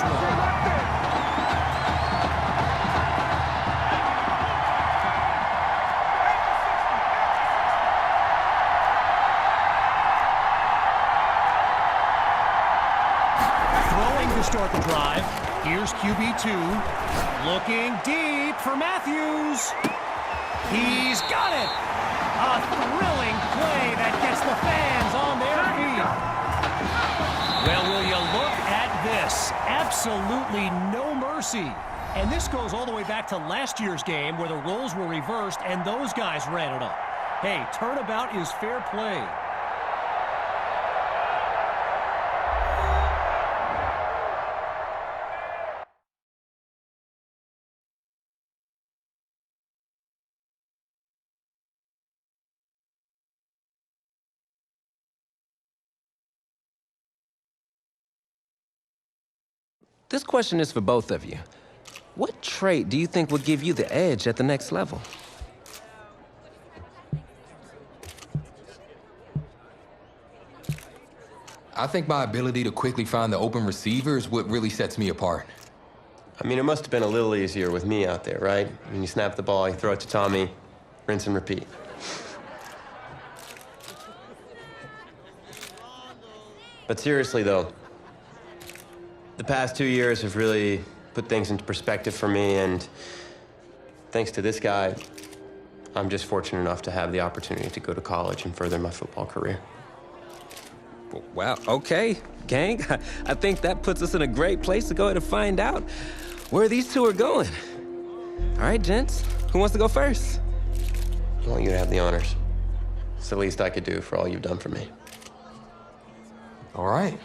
this one. To start the drive. Here's QB2. Looking deep for Matthews. He's got it. A thrilling play that gets the fans on their feet. Well, will you look at this? Absolutely no mercy. And this goes all the way back to last year's game where the roles were reversed and those guys ran it up. Hey, turnabout is fair play. This question is for both of you. What trait do you think would give you the edge at the next level? I think my ability to quickly find the open receiver is what really sets me apart. I mean, it must have been a little easier with me out there, right? When you snap the ball, you throw it to Tommy, rinse and repeat. But seriously, though, the past 2 years have really put things into perspective for me, and thanks to this guy, I'm just fortunate enough to have the opportunity to go to college and further my football career. Wow, okay, gang. I think that puts us in a great place to go ahead and find out where these two are going. All right, gents, who wants to go first? I want you to have the honors. It's the least I could do for all you've done for me. All right.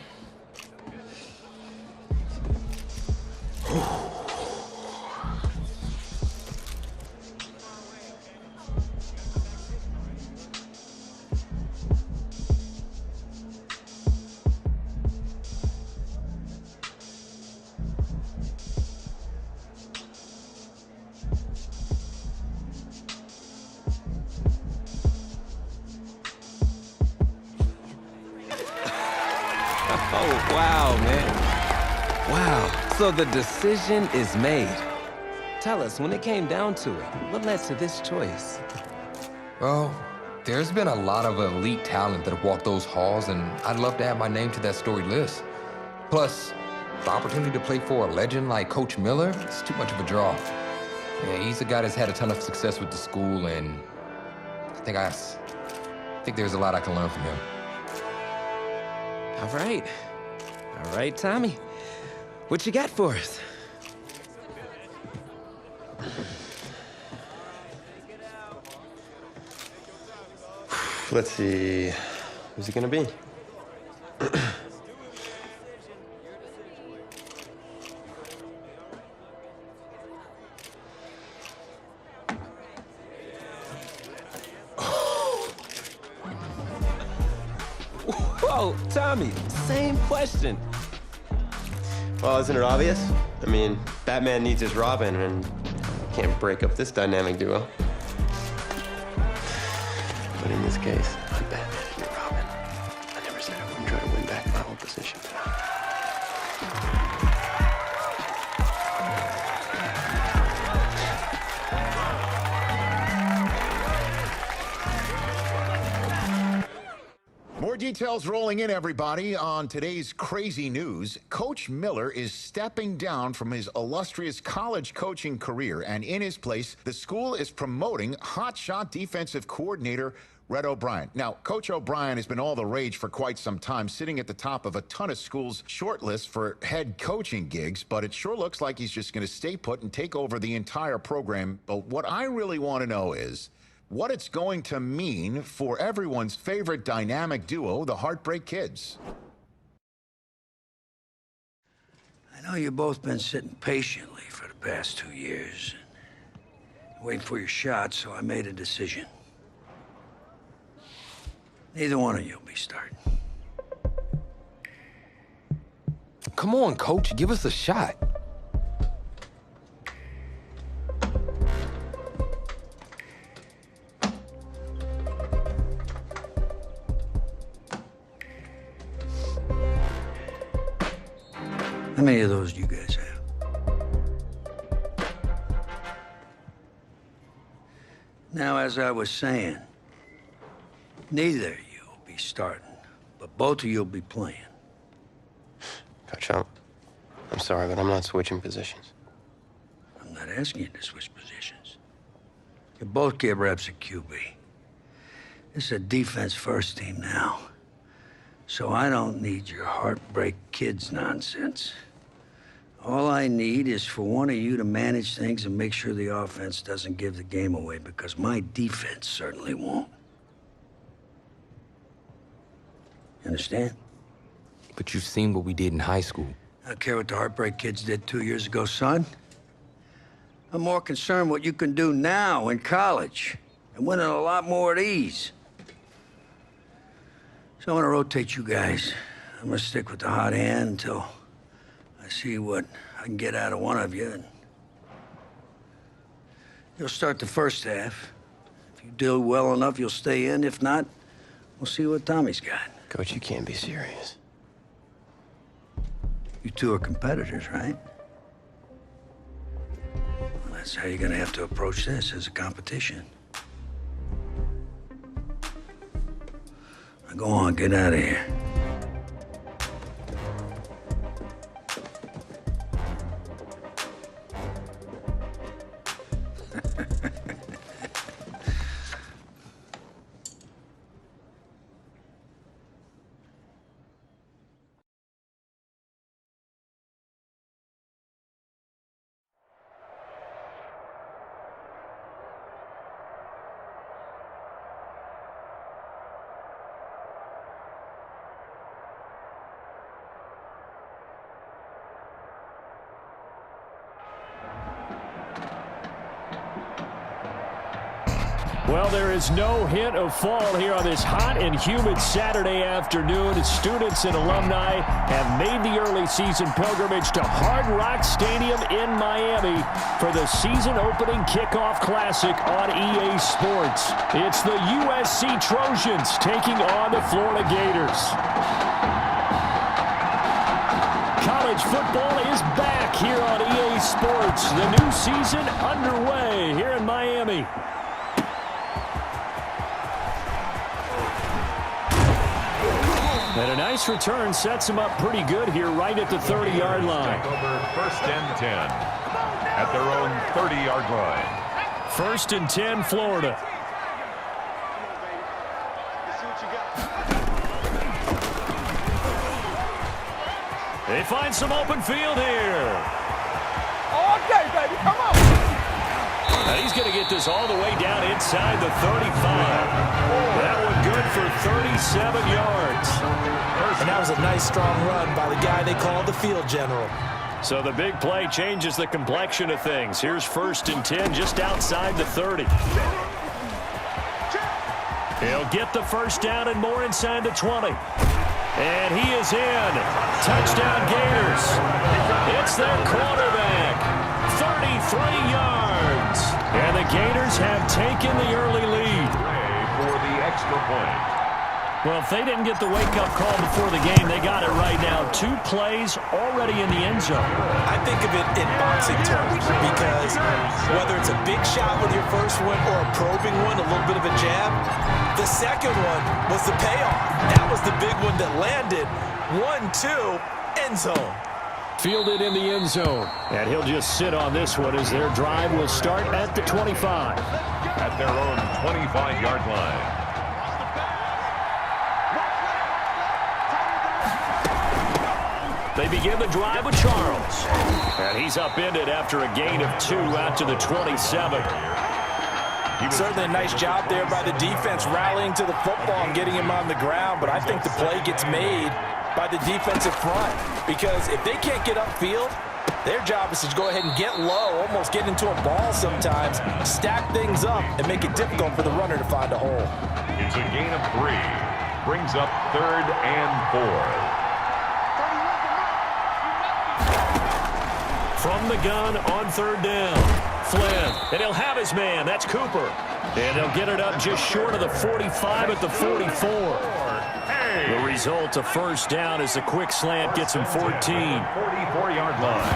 Oh, wow, man. Wow. So the decision is made. Tell us, when it came down to it, what led to this choice? Well, there's been a lot of elite talent that have walked those halls, and I'd love to add my name to that storied list. Plus, the opportunity to play for a legend like Coach Miller is too much of a draw. Yeah, he's a guy that's had a ton of success with the school, and I think there's a lot I can learn from him. All right. All right, Tommy. What you got for us? Let's see, who's it gonna be? Whoa, Tommy, same question. Well, isn't it obvious? I mean, Batman needs his Robin, and can't break up this dynamic duo. But in this case, I'm Batman and you're Robin. I never said I wouldn't try to win back my old position. More details rolling in, everybody, on today's crazy news. Coach Miller is stepping down from his illustrious college coaching career, and in his place, the school is promoting hotshot defensive coordinator Red O'Brien. Now, Coach O'Brien has been all the rage for quite some time, sitting at the top of a ton of schools' short lists for head coaching gigs, but it sure looks like he's just going to stay put and take over the entire program. But what I really want to know is what it's going to mean for everyone's favorite dynamic duo, the Heartbreak Kids. I know you've both been sitting patiently for the past 2 years, waiting for your shot, so I made a decision. Neither one of you will be starting. Come on, Coach, give us a shot. How many of those do you guys have? Now, as I was saying, neither of you will be starting, but both of you will be playing. Coach, I'm sorry, but I'm not switching positions. I'm not asking you to switch positions. You both get reps at QB. This is a defense-first team now. So I don't need your heartbreak kids nonsense. All I need is for one of you to manage things and make sure the offense doesn't give the game away, because my defense certainly won't. Understand? But you've seen what we did in high school. I don't care what the heartbreak kids did 2 years ago, son. I'm more concerned what you can do now in college and winning a lot more at ease. So I'm gonna rotate you guys. I'm gonna stick with the hot hand until I see what I can get out of one of you. And you'll start the first half. If you do well enough, you'll stay in. If not, we'll see what Tommy's got. Coach, you can't be serious. You two are competitors, right? Well, that's how you're gonna have to approach this, as a competition. Now go on, get out of here. Well, there is no hint of fall here on this hot and humid Saturday afternoon. Students and alumni have made the early season pilgrimage to Hard Rock Stadium in Miami for the season-opening kickoff classic on EA Sports. It's the USC Trojans taking on the Florida Gators. College football is back here on EA Sports. The new season underway here in Miami. And a nice return sets them up pretty good here right at the 30-yard line. Over 1st and 10 at their own 30-yard line. 1st and 10, Florida. They find some open field here. Okay, baby, come on. And he's going to get this all the way down inside the 35. That one good for 37 yards. And that was a nice, strong run by the guy they call the field general. So the big play changes the complexion of things. Here's 1st and 10 just outside the 30. He'll get the first down and more inside the 20. And he is in. Touchdown Gators. It's their quarterback. 33 yards. And the Gators have taken the early lead. For the extra point. Well, if they didn't get the wake-up call before the game, they got it right now. 2 plays already in the end zone. I think of it in boxing terms because whether it's a big shot with your first one or a probing one, a little bit of a jab, the second one was the payoff. That was the big one that landed. 1-2, end zone. Fielded in the end zone. And he'll just sit on this one as their drive will start at the 25. At their own 25-yard line. They begin the drive with Charles. And he's upended after a gain of 2 out to the 27. Certainly a nice job there by the defense rallying to the football and getting him on the ground, but I think the play gets made by the defensive front because if they can't get upfield, their job is to go ahead and get low, almost get into a ball sometimes, stack things up, and make it difficult for the runner to find a hole. It's a gain of 3. Brings up 3rd and 4. From the gun on 3rd down. Flynn, and he'll have his man. That's Cooper. And he'll get it up just short of the 45 at the 44. The result, a first down as a quick slant gets him 14. 44-yard line.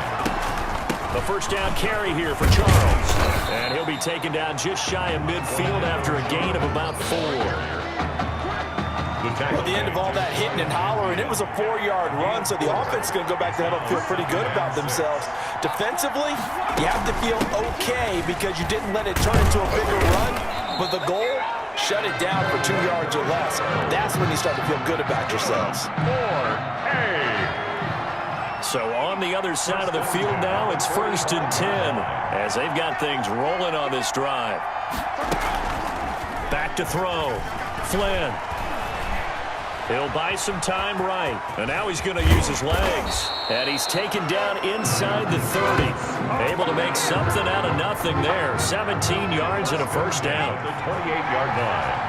The first down carry here for Charles. And he'll be taken down just shy of midfield after a gain of about 4. At the end of all that hitting and hollering, it was a 4-yard run, so the offense is going to go back to huddle and feel pretty good about themselves. Defensively, you have to feel okay because you didn't let it turn into a bigger run, but the goal, shut it down for 2 yards or less. That's when you start to feel good about yourselves. 4A. So on the other side of the field now, it's 1st and 10 as they've got things rolling on this drive. Back to throw. Flynn. He'll buy some time right. And now he's going to use his legs. And he's taken down inside the 30. Able to make something out of nothing there. 17 yards and a first down. The 28-yard line.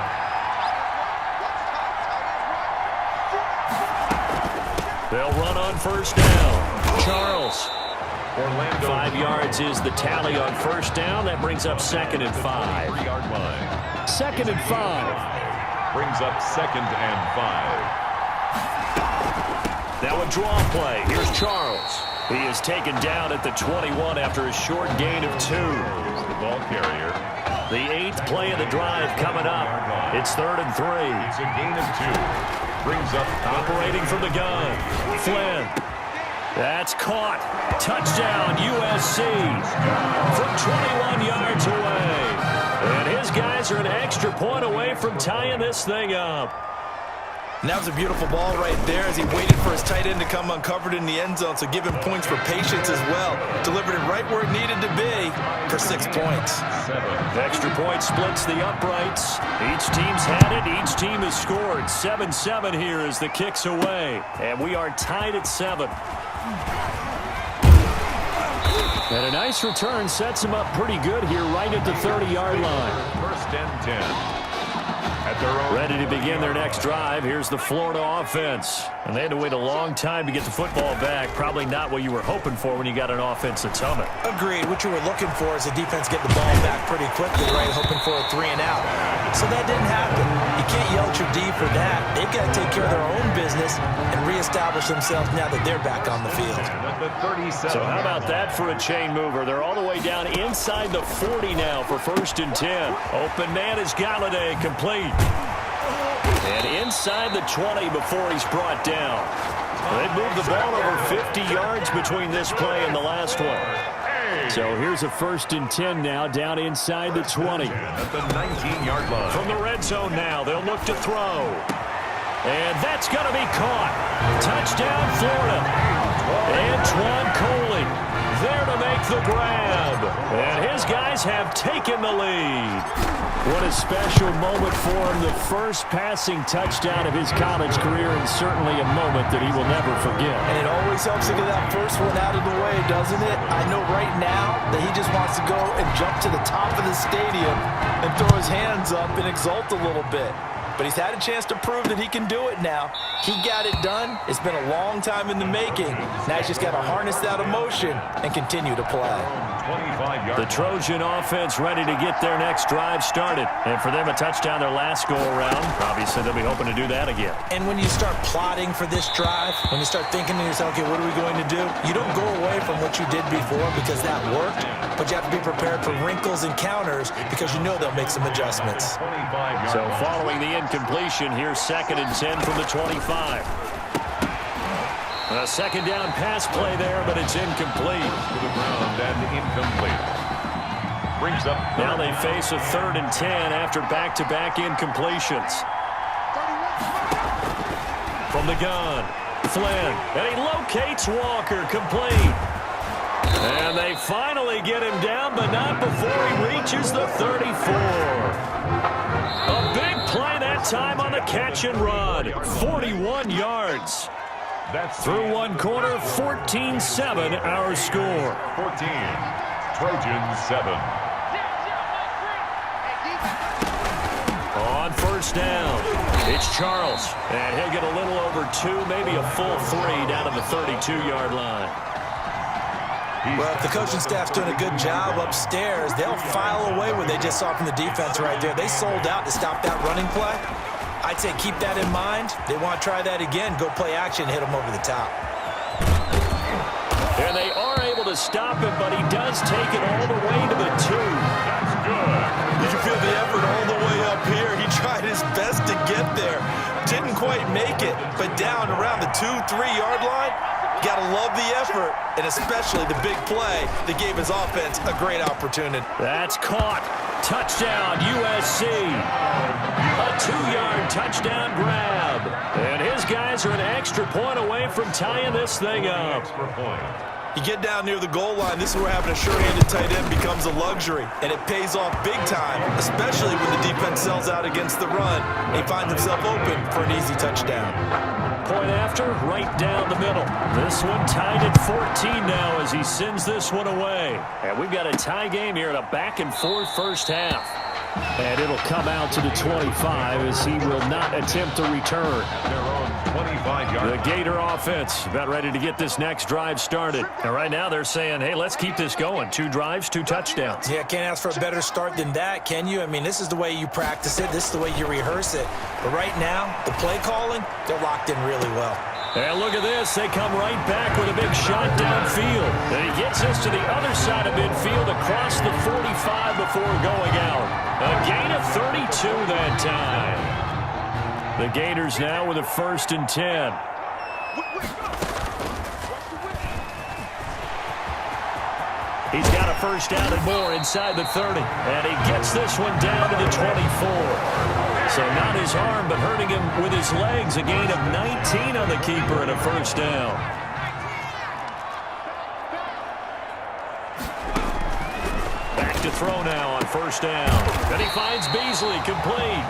They'll run on first down. Charles. Orlando. 5 yards is the tally on first down. That brings up 2nd and 5. 3-yard line. 2nd and 5. Brings up 2nd and 5. Now a draw play. Here's Charles. He is taken down at the 21 after a short gain of 2. Here's the ball carrier. The 8th play of the drive coming up. It's 3rd and 3. It's a gain of 2. Brings up Operating from the gun. Flynn. That's caught. Touchdown, USC. From 21 yards away. And his guys are an extra point away from tying this thing up. And that was a beautiful ball right there as he waited for his tight end to come uncovered in the end zone, so give him points for patience as well. Delivered it right where it needed to be for 6 points. The extra point splits the uprights. Each team's had it. Each team has scored. 7-7 here as the kick's away. And we are tied at 7. And a nice return sets him up pretty good here right at the 30-yard line. 1st and 10. At their own. Ready to begin their next drive. Here's the Florida offense. And they had to wait a long time to get the football back. Probably not what you were hoping for when you got an offense that's humming. Agreed. What you were looking for is the defense get the ball back pretty quickly, right? Hoping for a 3 and out. So that didn't happen. You can't yell at your D for that. They've got to take care of their own business and reestablish themselves now that they're back on the field. The 37. So how about that for a chain mover? They're all the way down inside the 40 now for 1st and 10. Open man is Galladay, complete. And inside the 20 before he's brought down. They moved the ball over 50 yards between this play and the last one. So here's a 1st and 10 now down inside the 20. At the 19-yard line. From the red zone now, they'll look to throw. And that's going to be caught. Touchdown, Florida. Antoine Coley there to make the grab. And his guys have taken the lead. What a special moment for him. The first passing touchdown of his college career, and certainly a moment that he will never forget. And it always helps to get that first one out of the way, doesn't it? I know right now that he just wants to go and jump to the top of the stadium and throw his hands up and exult a little bit. But he's had a chance to prove that he can do it now. He got it done. It's been a long time in the making. Now he's just got to harness that emotion and continue to play. 25 yards. The Trojan offense ready to get their next drive started. And for them, a touchdown their last go-around. Obviously, they'll be hoping to do that again. And when you start plotting for this drive, when you start thinking to yourself, okay, what are we going to do? You don't go away from what you did before because that worked, but you have to be prepared for wrinkles and counters because you know they'll make some adjustments. 25 yards. So following the incompletion, here's 2nd and 10 from the 25. A 2nd down pass play there, but it's incomplete. To the ground and incomplete. Brings up. Now they face a 3rd and 10 after back-to-back incompletions. From the gun, Flynn, and he locates Walker, complete. And they finally get him down, but not before he reaches the 34. A big play that time on the catch and run. 41 yards. That's Through one quarter, 14-7 our score. 14. Trojans 7. On first down, it's Charles. And he'll get a little over 2, maybe a full 3 down to the 32-yard line. Well, if the coaching staff's doing a good job upstairs, they'll file away what they just saw from the defense right there. They sold out to stop that running play. I'd say keep that in mind. They want to try that again. Go play action, hit them over the top. And they are able to stop him, but he does take it all the way to the 2. That's good. You can feel the effort all the way up here. He tried his best to get there. Didn't quite make it, but down around the 2-3-yard line, got to love the effort, and especially the big play that gave his offense a great opportunity. That's caught. Touchdown, USC. A 2-yard touchdown grab. And his guys are an extra point away from tying this thing up. Extra point. You get down near the goal line, this is where having a sure-handed tight end becomes a luxury, and it pays off big time, especially when the defense sells out against the run. He finds himself open for an easy touchdown. Point after, right down the middle. This one tied at 14 now as he sends this one away. And we've got a tie game here in a back-and-forth first half. And it'll come out to the 25 as he will not attempt to return. Their own 25-yard. The Gator offense about ready to get this next drive started. And right now they're saying, hey, let's keep this going. 2 drives, 2 touchdowns. Yeah, can't ask for a better start than that, can you? I mean, this is the way you practice it. This is the way you rehearse it. But right now, the play calling, they're locked in really well. And look at this. They come right back with a big shot downfield. And he gets us to the other side of midfield across the 45 before going out. A gain of 32 that time. The Gators now with a 1st and 10. He's got a first down and more inside the 30. And he gets this one down to the 24. So not his arm, but hurting him with his legs. A gain of 19 on the keeper and a first down. Back to throw now on first down. And he finds Beasley complete.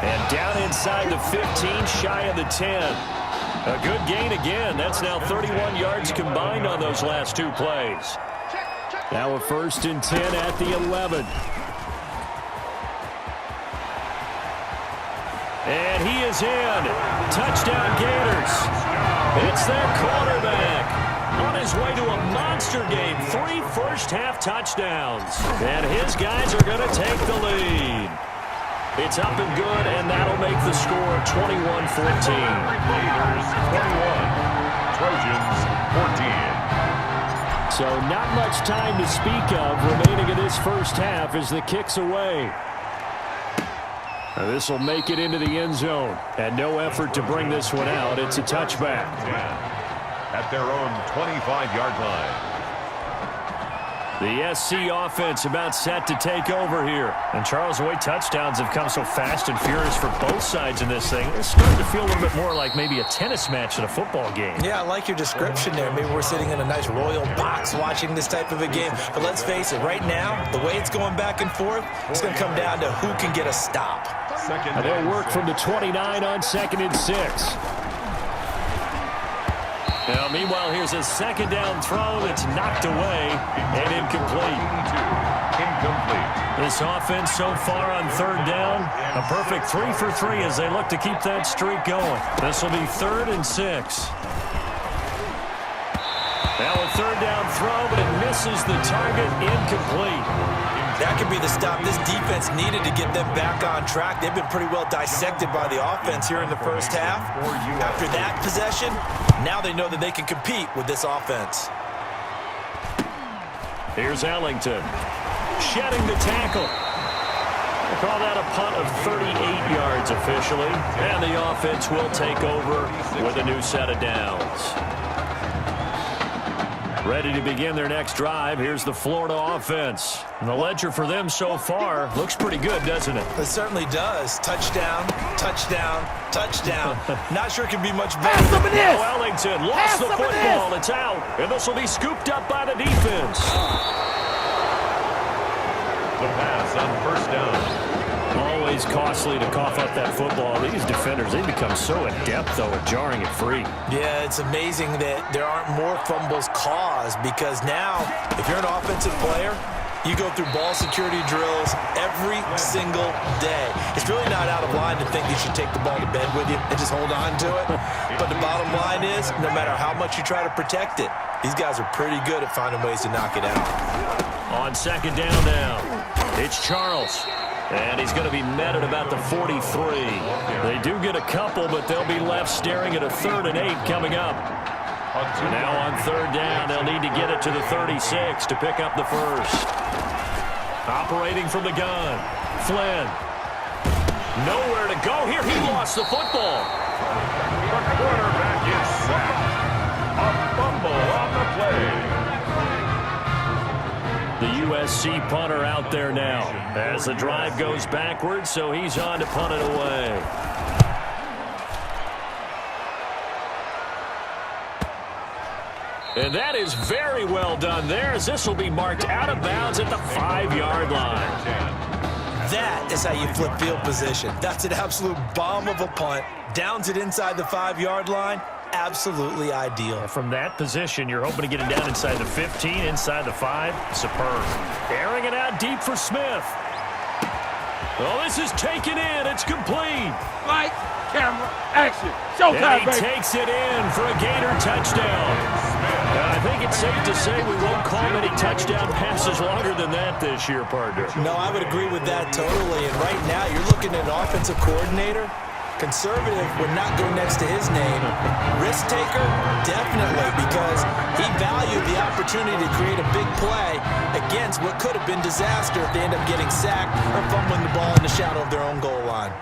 And down inside the 15, shy of the 10. A good gain again. That's now 31 yards combined on those last 2 plays. Now a 1st and 10 at the 11. And he is in. Touchdown Gators. It's their quarterback. On his way to a monster game. 3 first-half touchdowns. And his guys are going to take the lead. It's up and good, and that'll make the score 21-14. Gators 21. Trojans 14. So not much time to speak of remaining in this first half as the kick's away. This will make it into the end zone. And no effort to bring this one out. It's a touchback. At their own 25-yard line. The SC offense about set to take over here. And Charles, the way touchdowns have come so fast and furious for both sides in this thing, it's starting to feel a little bit more like maybe a tennis match than a football game. Yeah, I like your description there. Maybe we're sitting in a nice royal box watching this type of a game. But let's face it, right now, the way it's going back and forth, it's going to come down to who can get a stop. And they'll work from the 29 on 2nd and 6. Now, meanwhile, here's a second down throw that's knocked away and incomplete. This offense so far on 3rd down, a perfect 3 for 3 as they look to keep that streak going. This will be 3rd and 6. Now a 3rd down throw, but it misses the target, incomplete. That could be the stop this defense needed to get them back on track. They've been pretty well dissected by the offense here in the first half. After that possession, now they know that they can compete with this offense. Here's Ellington. Shedding the tackle. We'll call that a punt of 38 yards officially. And the offense will take over with a new set of downs. Ready to begin their next drive. Here's the Florida offense. And the ledger for them so far looks pretty good, doesn't it? It certainly does. Touchdown, touchdown, touchdown. Not sure it can be much better. Now Ellington lost the football. It's out. And this will be scooped up by the defense. The pass on 1st down. Always costly to cough up that football. These defenders, they become so adept, though, at jarring it free. Yeah, it's amazing that there aren't more fumbles caused because now, if you're an offensive player, you go through ball security drills every single day. It's really not out of line to think you should take the ball to bed with you and just hold on to it. But the bottom line is, no matter how much you try to protect it, these guys are pretty good at finding ways to knock it out. On 2nd down now, it's Charles. And he's going to be met at about the 43. They do get a couple, but they'll be left staring at a 3rd and 8 coming up. So now on 3rd down, they'll need to get it to the 36 to pick up the first. Operating from the gun, Flynn. Nowhere to go here. He lost the football. The quarterback is sacked. A fumble on the play. The USC punter out there now as the drive goes backwards, so he's on to punt it away. And that is very well done there, as this will be marked out of bounds at the 5-yard line. That is how you flip field position. That's an absolute bomb of a punt. Downs it inside the 5-yard line. Absolutely ideal. From that position, you're hoping to get it down inside the 15, inside the 5. Superb. Airing it out deep for Smith. Well, this is taken in. It's complete. Light, camera, action. Showtime, and he takes it in for a Gator touchdown. I think it's safe to say we won't call many touchdown passes longer than that this year, partner. No, I would agree with that totally. And right now, you're looking at an offensive coordinator. Conservative would not go next to his name. Risk taker, definitely, because he valued the opportunity to create a big play against what could have been disaster if they end up getting sacked or fumbling the ball in the shadow of their own goal line.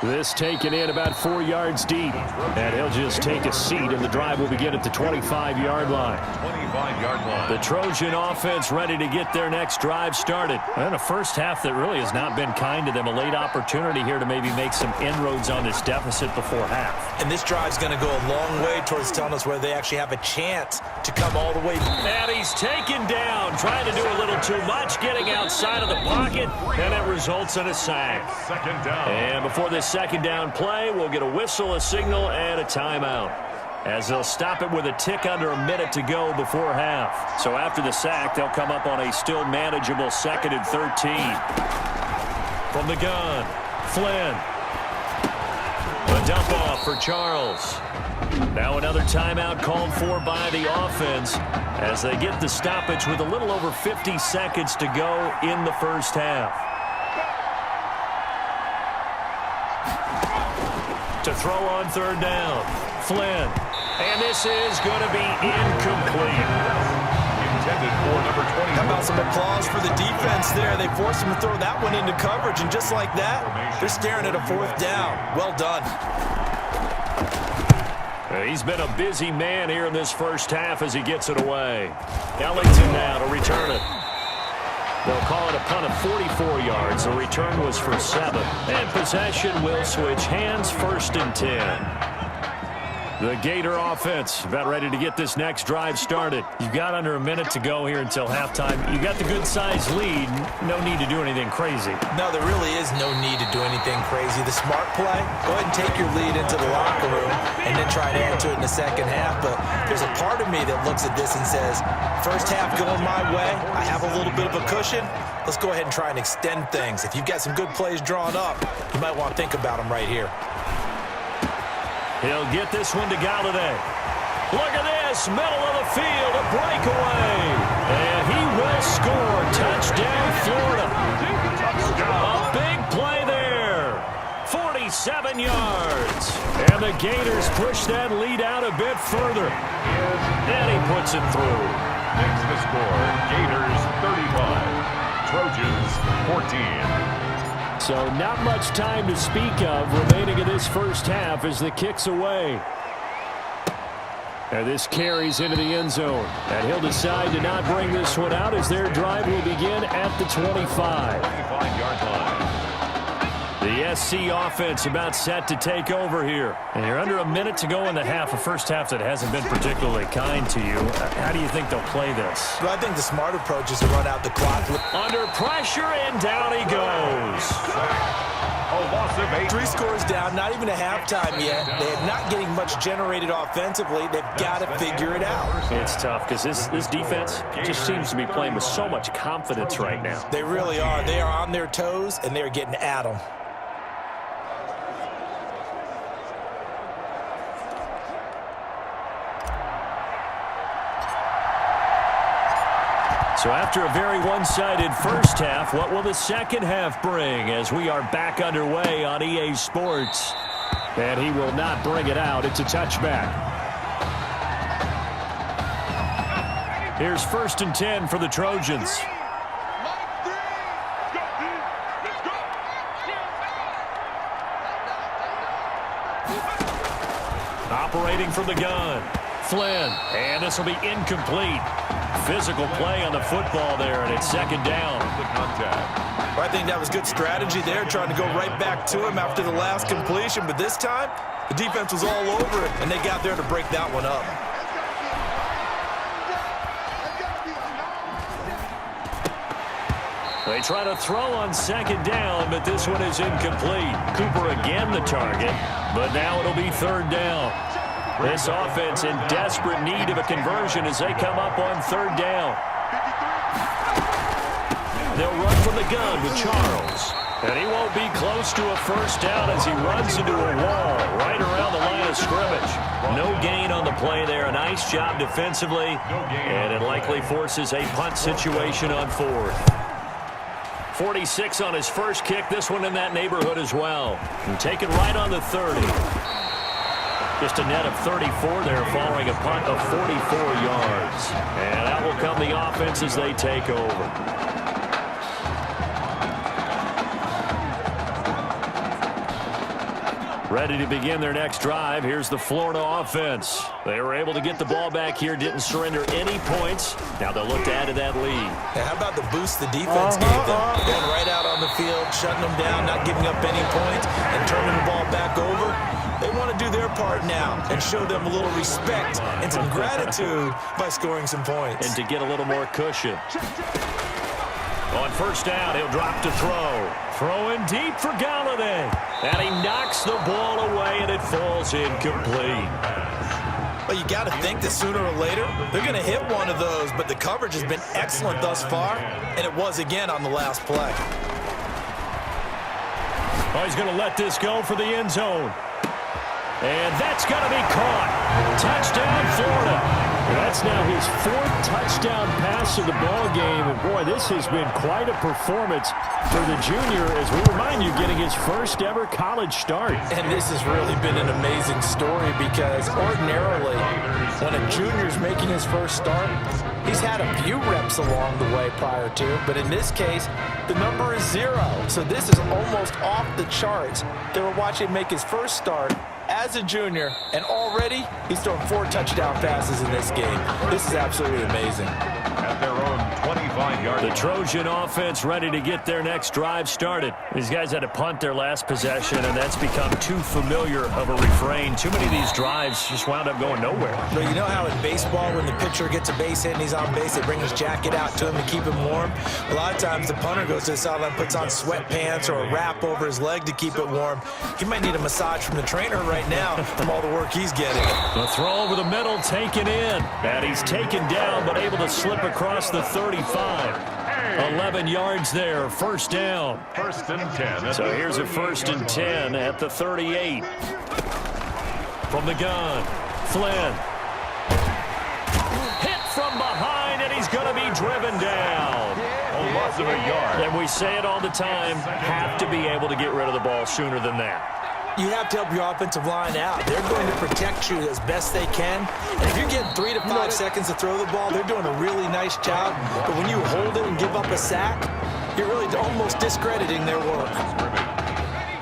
This taken in about 4 yards deep. And he'll just take a seat, and the drive will begin at the 25-yard line. 25-yard line. The Trojan offense ready to get their next drive started. And a first half that really has not been kind to them. A late opportunity here to maybe make some inroads on this deficit before half. And this drive's going to go a long way towards telling us whether they actually have a chance to come all the way. And he's taken down, trying to do a little too much, getting outside of the pocket, and it results in a sack. Second down. And before this second down play, we'll get a whistle, a signal, and a timeout, as they'll stop it with a tick under a minute to go before half. So after the sack, they'll come up on a still manageable 2nd and 13. From the gun, Flynn. A dump off for Charles. Now another timeout called for by the offense as they get the stoppage with a little over 50 seconds to go in the first half. To throw on 3rd down, Flynn. And this is going to be incomplete. Intended for number 20. How about some applause for the defense there? They forced him to throw that one into coverage, and just like that, they're staring at a 4th down. Well done. He's been a busy man here in this first half as he gets it away. Ellington now to return it. They'll call it a punt of 44 yards. The return was for 7. And possession will switch hands, 1st and 10. The Gator offense about ready to get this next drive started. You've got under a minute to go here until halftime. You got the good-sized lead. No need to do anything crazy. No, there really is no need to do anything crazy. The smart play, go ahead and take your lead into the locker room and then try to add to it in the second half. But there's a part of me that looks at this and says, first half going my way, I have a little bit of a cushion. Let's go ahead and try and extend things. If you've got some good plays drawn up, you might want to think about them right here. He'll get this one to Galladay. Look at this, middle of the field, a breakaway. And he will score. Touchdown, Florida. A big play there. 47 yards. And the Gators push that lead out a bit further. And he puts it through. Makes the score. Gators 35. Trojans 14. So not much time to speak of remaining in this first half as the kick's away. And this carries into the end zone. And he'll decide to not bring this one out as their drive will begin at the 25. 25-yard line. The SC offense about set to take over here. And you're under a minute to go in the half, a first half that hasn't been particularly kind to you. How do you think they'll play this? Well, I think the smart approach is to run out the clock. Under pressure, and down he goes. A loss of 8. 3 scores down, not even a halftime yet. They're not getting much generated offensively. They've got to figure it out. It's tough because this defense just seems to be playing with so much confidence right now. They really are. They are on their toes, and they're getting at them. So after a very one-sided first half, what will the second half bring as we are back underway on EA Sports? And he will not bring it out. It's a touchback. Here's 1st and 10 for the Trojans. Operating from the gun. Flynn. And this will be incomplete. Physical play on the football there, and it's 2nd down. I think that was good strategy there, trying to go right back to him after the last completion. But this time, the defense was all over it, and they got there to break that one up. They try to throw on 2nd down, but this one is incomplete. Cooper again the target, but now it'll be 3rd down. This offense in desperate need of a conversion as they come up on 3rd down. They'll run from the gun with Charles. And he won't be close to a 1st down as he runs into a wall right around the line of scrimmage. No gain on the play there. A nice job defensively. And it likely forces a punt situation on 4th. 46 on his first kick. This one in that neighborhood as well. And taken right on the 30. Just a net of 34 there following a punt of 44 yards. And out will come the offense as they take over. Ready to begin their next drive. Here's the Florida offense. They were able to get the ball back here, didn't surrender any points. Now they'll look to add to that lead. Yeah, how about the boost the defense gave them? Going right out on the field, shutting them down, not giving up any points, and turning the ball back over. They want to do their part now and show them a little respect and some gratitude by scoring some points. And to get a little more cushion. On 1st down, he'll drop to throw. Throwing deep for Galladay. And he knocks the ball away, and it falls incomplete. Well, you got to think that sooner or later, they're going to hit one of those, but the coverage has been excellent thus far, and it was again on the last play. Oh, he's going to let this go for the end zone. And that's going to be caught. Touchdown, Florida. That's now his 4th touchdown pass of the ball game. And, boy, this has been quite a performance for the junior, as we remind you, getting his first ever college start. And this has really been an amazing story because ordinarily, when a junior's making his first start, he's had a few reps along the way prior to, but in this case, the number is 0. So this is almost off the charts. They were watching him make his first start as a junior, and already he's thrown 4 touchdown passes in this game. This is absolutely amazing. At their own 25-yard. The Trojan offense ready to get their next drive started. These guys had to punt their last possession, and that's become too familiar of a refrain. Too many of these drives just wound up going nowhere. But you know how in baseball, when the pitcher gets a base hit and he's on base, they bring his jacket out to him to keep him warm? A lot of times the punter goes to the sideline, puts on sweatpants or a wrap over his leg to keep it warm. He might need a massage from the trainer right now from all the work he's getting. The throw over the middle, taken in. And he's taken down, but able to slip across the 35. 11 yards there, 1st down. 1st and 10. So here's a 1st and 10 at the 38. From the gun, Flynn. Hit from behind, and he's going to be driven down. A loss of a yard. And we say it all the time, have to be able to get rid of the ball sooner than that. You have to help your offensive line out. They're going to protect you as best they can. And if you're getting 3 to 5 seconds to throw the ball, they're doing a really nice job. But when you hold it and give up a sack, you're really almost discrediting their work.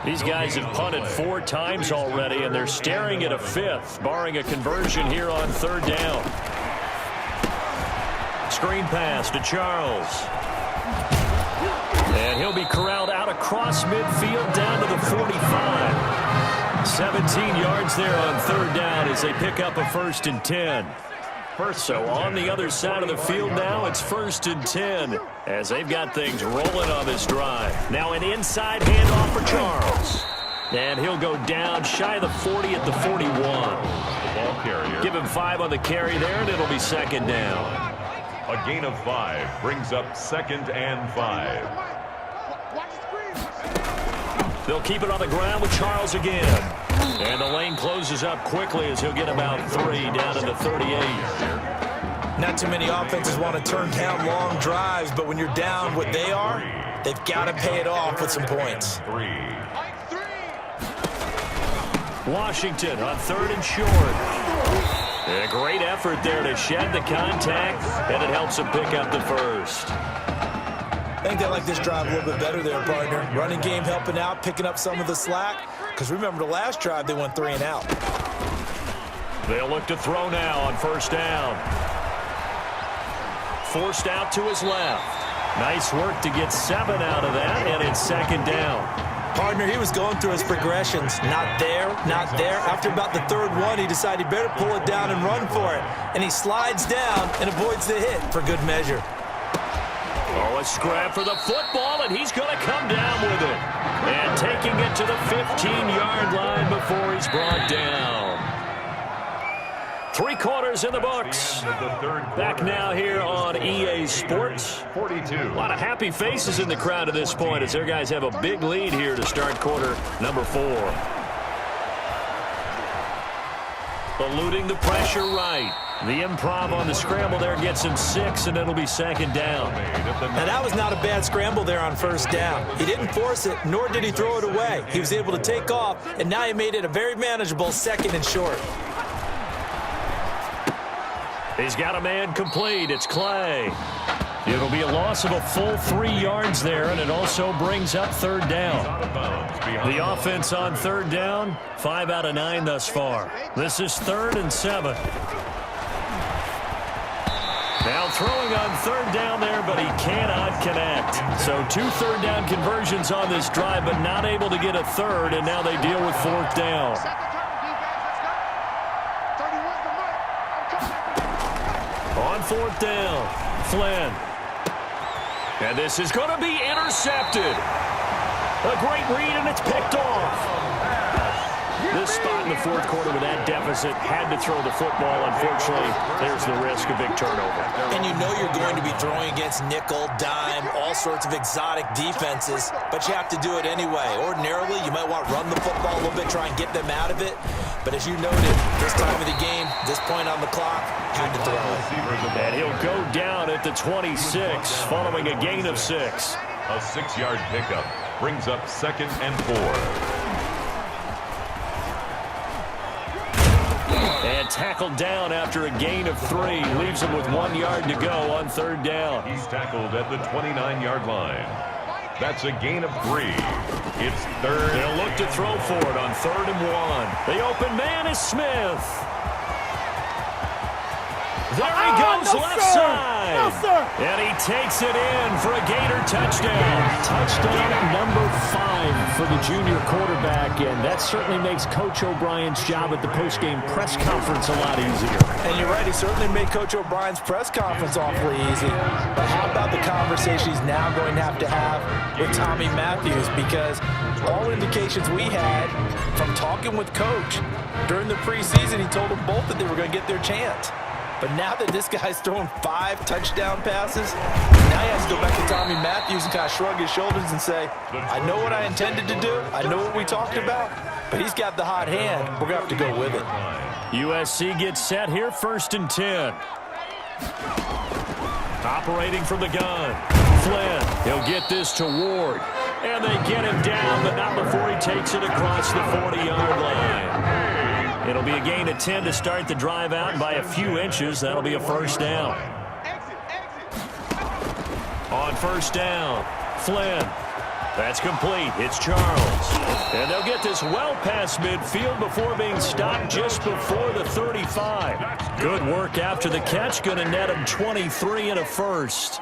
These guys have punted 4 times already, and they're staring at a 5th, barring a conversion here on 3rd down. Screen pass to Charles. And he'll be corralled out across midfield down to the 45. 17 yards there on 3rd down as they pick up a 1st and 10. So on the other side of the field now, it's 1st and 10 as they've got things rolling on this drive. Now an inside handoff for Charles. And he'll go down shy of the 40 at the 41. Ball carrier. Give him 5 on the carry there, and it'll be 2nd down. A gain of 5 brings up 2nd and 5. They'll keep it on the ground with Charles again. And the lane closes up quickly as he'll get about 3 down to the 38. Not too many offenses want to turn down long drives, but when you're down what they are, they've got to pay it off with some points. Washington on 3rd and short. And a great effort there to shed the contact, and it helps them pick up the first. I think they like this drive a little bit better there, partner. Running game helping out, picking up some of the slack. Because remember, the last drive, they went 3 and out. They'll look to throw now on 1st down. Forced out to his left. Nice work to get 7 out of that, and it's 2nd down. Partner, he was going through his progressions. Not there, not there. After about the 3rd one, he decided he better pull it down and run for it. And he slides down and avoids the hit for good measure. Oh, a scrap for the football, and he's going to come down with it. And taking it to the 15-yard line before he's brought down. 3 quarters in the books. Back now here on EA Sports. 42. A lot of happy faces in the crowd at this point as their guys have a big lead here to start quarter number 4. Eluding the pressure right. The improv on the scramble there gets him 6, and it'll be 2nd down. Now, that was not a bad scramble there on 1st down. He didn't force it, nor did he throw it away. He was able to take off, and now he made it a very manageable 2nd and short. He's got a man complete. It's Clay. It'll be a loss of a full 3 yards there, and it also brings up 3rd down. The offense on 3rd down, 5 out of 9 thus far. This is 3rd and 7. Now throwing on 3rd down there, but he cannot connect. So 2 3rd down conversions on this drive, but not able to get a 3rd, and now they deal with 4th down. On 4th down, Flynn. And this is going to be intercepted. A great read, and it's picked off. This spot in the 4th quarter with that deficit had to throw the football. Unfortunately, there's the risk of big turnover. And you know you're going to be throwing against nickel, dime, all sorts of exotic defenses, but you have to do it anyway. Ordinarily, you might want to run the football a little bit, try and get them out of it. But as you noted, this time of the game, this point on the clock, had to throw it. And he'll go down at the 26, following a gain of 6. A 6-yard pickup brings up 2nd and 4. And tackled down after a gain of 3. Leaves him with 1 yard to go on 3rd down. He's tackled at the 29-yard line. That's a gain of 3. It's 3rd. They'll look to throw for it on 3rd and 1. The open man is Smith. There he goes, left side. No, sir. And he takes it in for a Gator touchdown. Touchdown number 5 for the junior quarterback, and that certainly makes Coach O'Brien's job at the postgame press conference a lot easier. And you're right, he certainly made Coach O'Brien's press conference awfully easy. But how about the conversation he's now going to have with Tommy Matthews? Because all indications we had from talking with Coach during the preseason, he told them both that they were going to get their chance. But now that this guy's throwing 5 touchdown passes, now he has to go back to Tommy Matthews and kind of shrug his shoulders and say, I know what I intended to do. I know what we talked about. But he's got the hot hand. We're going to have to go with it. USC gets set here, 1st and 10. Operating from the gun. Flynn, he'll get this to Ward. And they get him down, but not before he takes it across the 40-yard line. It'll be a gain of 10 to start the drive out, and by a few inches, that'll be a 1st down. On 1st down, Flynn. That's complete. It's Charles. And they'll get this well past midfield before being stopped just before the 35. Good work after the catch. Going to net him 23 and a 1st.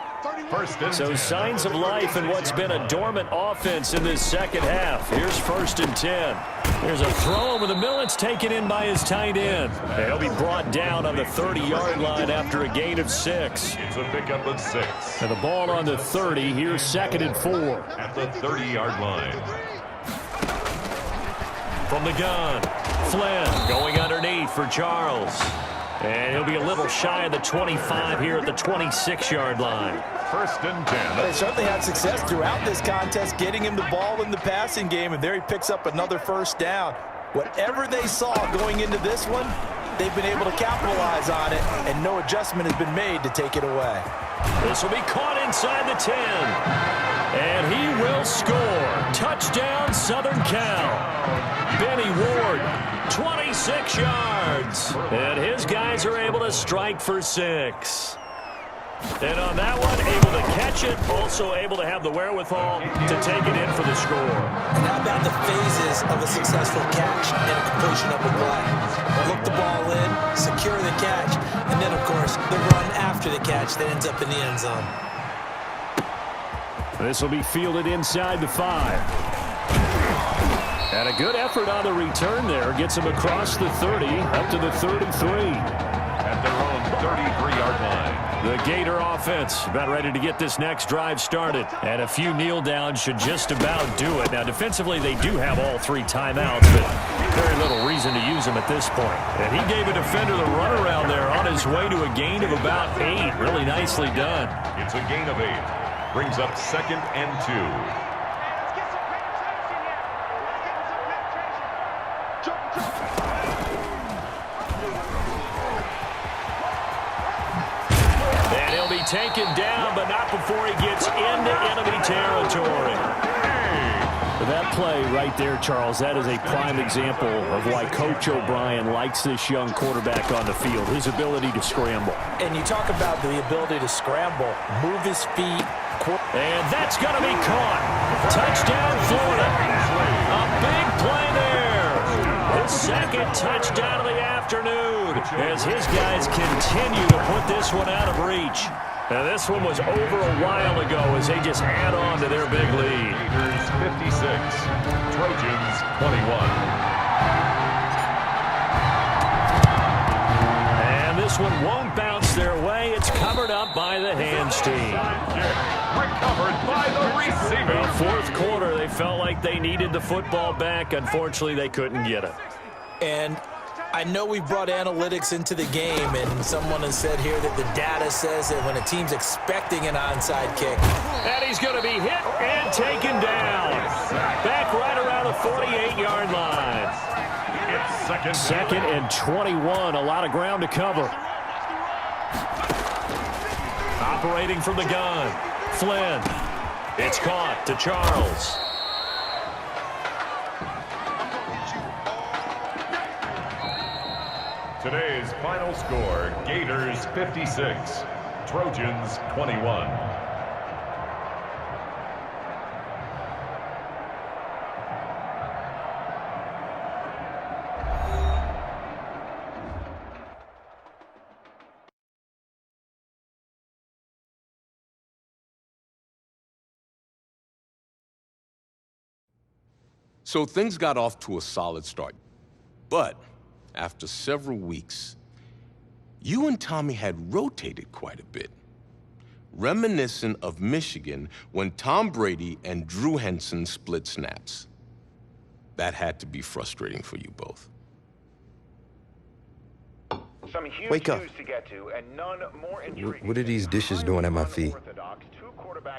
So signs of life in what's been a dormant offense in this 2nd half. Here's 1st and 10. There's a throw over the middle. It's taken in by his tight end. He'll be brought down on the 30-yard line after a gain of 6. It's a pickup of 6. And the ball on the 30. Here's 2nd and 4. At the 30-yard line. From the gun, Flynn going underneath for Charles. And he'll be a little shy of the 25 here at the 26-yard line. 1st and 10. They certainly had success throughout this contest, getting him the ball in the passing game, and there he picks up another 1st down. Whatever they saw going into this one, they've been able to capitalize on it, and no adjustment has been made to take it away. This will be caught inside the 10. And he will score. Touchdown, Southern Cal. Benny Ward, 26 yards. And his guys are able to strike for 6. And on that one, able to catch it, also able to have the wherewithal to take it in for the score. And how about the phases of a successful catch and a completion of a play? Look the ball in, secure the catch, and then, of course, the run after the catch that ends up in the end zone. This will be fielded inside the 5. And a good effort on the return there. Gets him across the 30, up to the 33. At their own 33-yard line. The Gator offense about ready to get this next drive started. And a few kneel downs should just about do it. Now, defensively, they do have all 3 timeouts, but very little reason to use them at this point. And he gave a defender the runaround there on his way to a gain of about 8. Really nicely done. It's a gain of 8. Brings up 2nd and 2. Taken down, but not before he gets into enemy territory. That play right there, Charles, that is a prime example of why Coach O'Brien likes this young quarterback on the field, his ability to scramble. And you talk about the ability to scramble, move his feet. And that's going to be caught. Touchdown, Florida. A big play there. His 2nd touchdown of the afternoon as his guys continue to put this one out of reach. Now, this one was over a while ago as they just add on to their big lead. Gators 56, Trojans 21. And this one won't bounce their way. It's covered up by the hands team. Recovered by the receiver. Well, 4th quarter, they felt like they needed the football back. Unfortunately, they couldn't get it. And I know we brought analytics into the game, and someone has said here that the data says that when a team's expecting an onside kick. And he's going to be hit and taken down. Back right around the 48-yard line. It's 2nd and 21. A lot of ground to cover. Operating from the gun. Flynn. It's caught to Charles. Today's final score, Gators 56, Trojans 21. So things got off to a solid start. But after several weeks, you and Tommy had rotated quite a bit, reminiscent of Michigan when Tom Brady and Drew Henson split snaps. That had to be frustrating for you both. Some huge Wake up. news to get to, and none more intriguing. What are these dishes doing at my feet?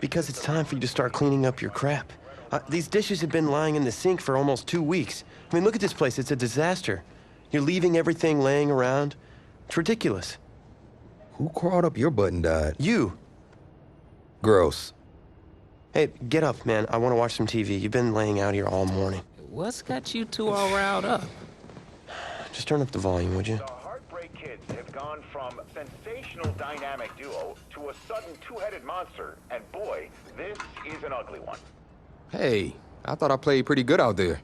Because it's time for you to start cleaning up your crap. These dishes have been lying in the sink for almost 2 weeks. I mean, look at this place. It's a disaster. You're leaving everything laying around. It's ridiculous. Who crawled up your butt and died? You. Gross. Hey, get up, man. I want to watch some TV. You've been laying out here all morning. What's got you two all riled up? Just turn up the volume, would you? The Heartbreak Kids have gone from sensational dynamic duo to a sudden two-headed monster. And boy, this is an ugly one. Hey, I thought I played pretty good out there.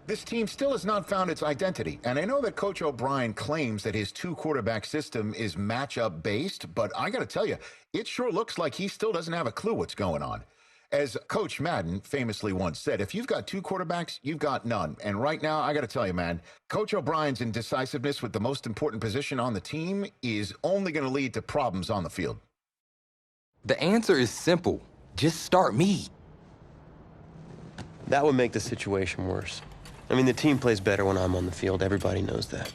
This team still has not found its identity, and I know that Coach O'Brien claims that his two-quarterback system is matchup-based, but I gotta tell you, it sure looks like he still doesn't have a clue what's going on. As Coach Madden famously once said, if you've got 2 quarterbacks, you've got none. And right now, I gotta tell you, man, Coach O'Brien's indecisiveness with the most important position on the team is only gonna lead to problems on the field. The answer is simple. Just start me. That would make the situation worse. I mean, the team plays better when I'm on the field. Everybody knows that.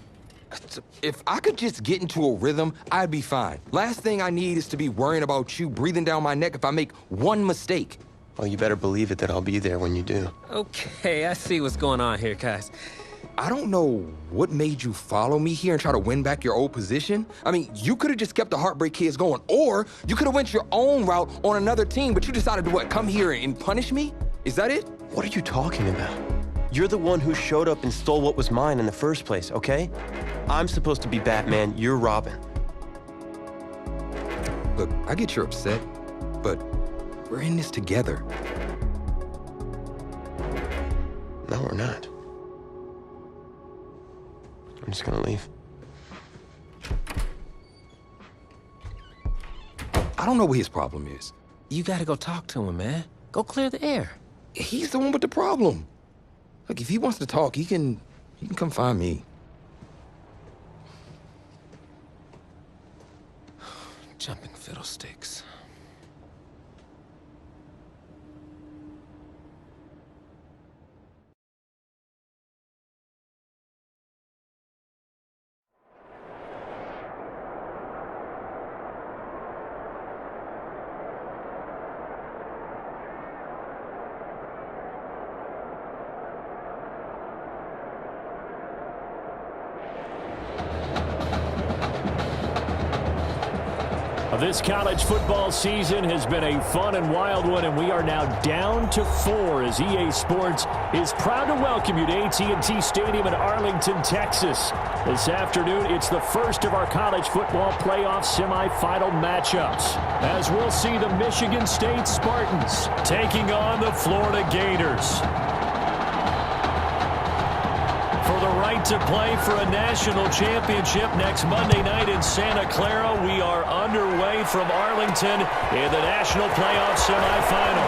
If I could just get into a rhythm, I'd be fine. Last thing I need is to be worrying about you breathing down my neck if I make one mistake. Well, you better believe it that I'll be there when you do. Okay, I see what's going on here, guys. I don't know what made you follow me here and try to win back your old position. I mean, you could have just kept the Heartbreak Kids going, or you could have went your own route on another team, but you decided to what, come here and punish me? Is that it? What are you talking about? You're the one who showed up and stole what was mine in the first place, okay? I'm supposed to be Batman, you're Robin. Look, I get you're upset, but we're in this together. No, we're not. I'm just gonna leave. I don't know what his problem is. You gotta go talk to him, man. Go clear the air. He's the one with the problem. Look, if he wants to talk, he can come find me. Jumping fiddlesticks. This college football season has been a fun and wild one, and we are now down to 4 as EA Sports is proud to welcome you to AT&T Stadium in Arlington, Texas. This afternoon, it's the first of our college football playoff semifinal matchups, as we'll see the Michigan State Spartans taking on the Florida Gators. For the right to play for a national championship next Monday night in Santa Clara, we are underway from Arlington in the national playoff semifinal.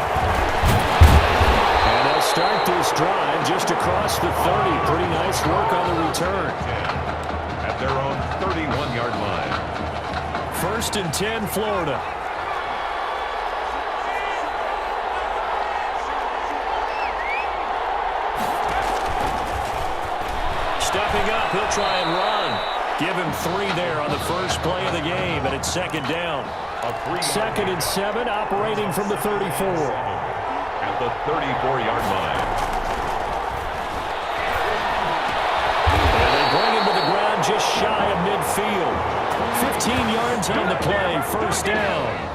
And they'll start this drive just across the 30. Pretty nice work on the return. At their own 31-yard line. 1st and 10, Florida. Stepping up, he'll try and run. Give him 3 there on the first play of the game, and it's 2nd down. 2nd and 7, operating from the 34. At the 34-yard line. And they bring him to the ground just shy of midfield. 15 yards on the play, 1st down.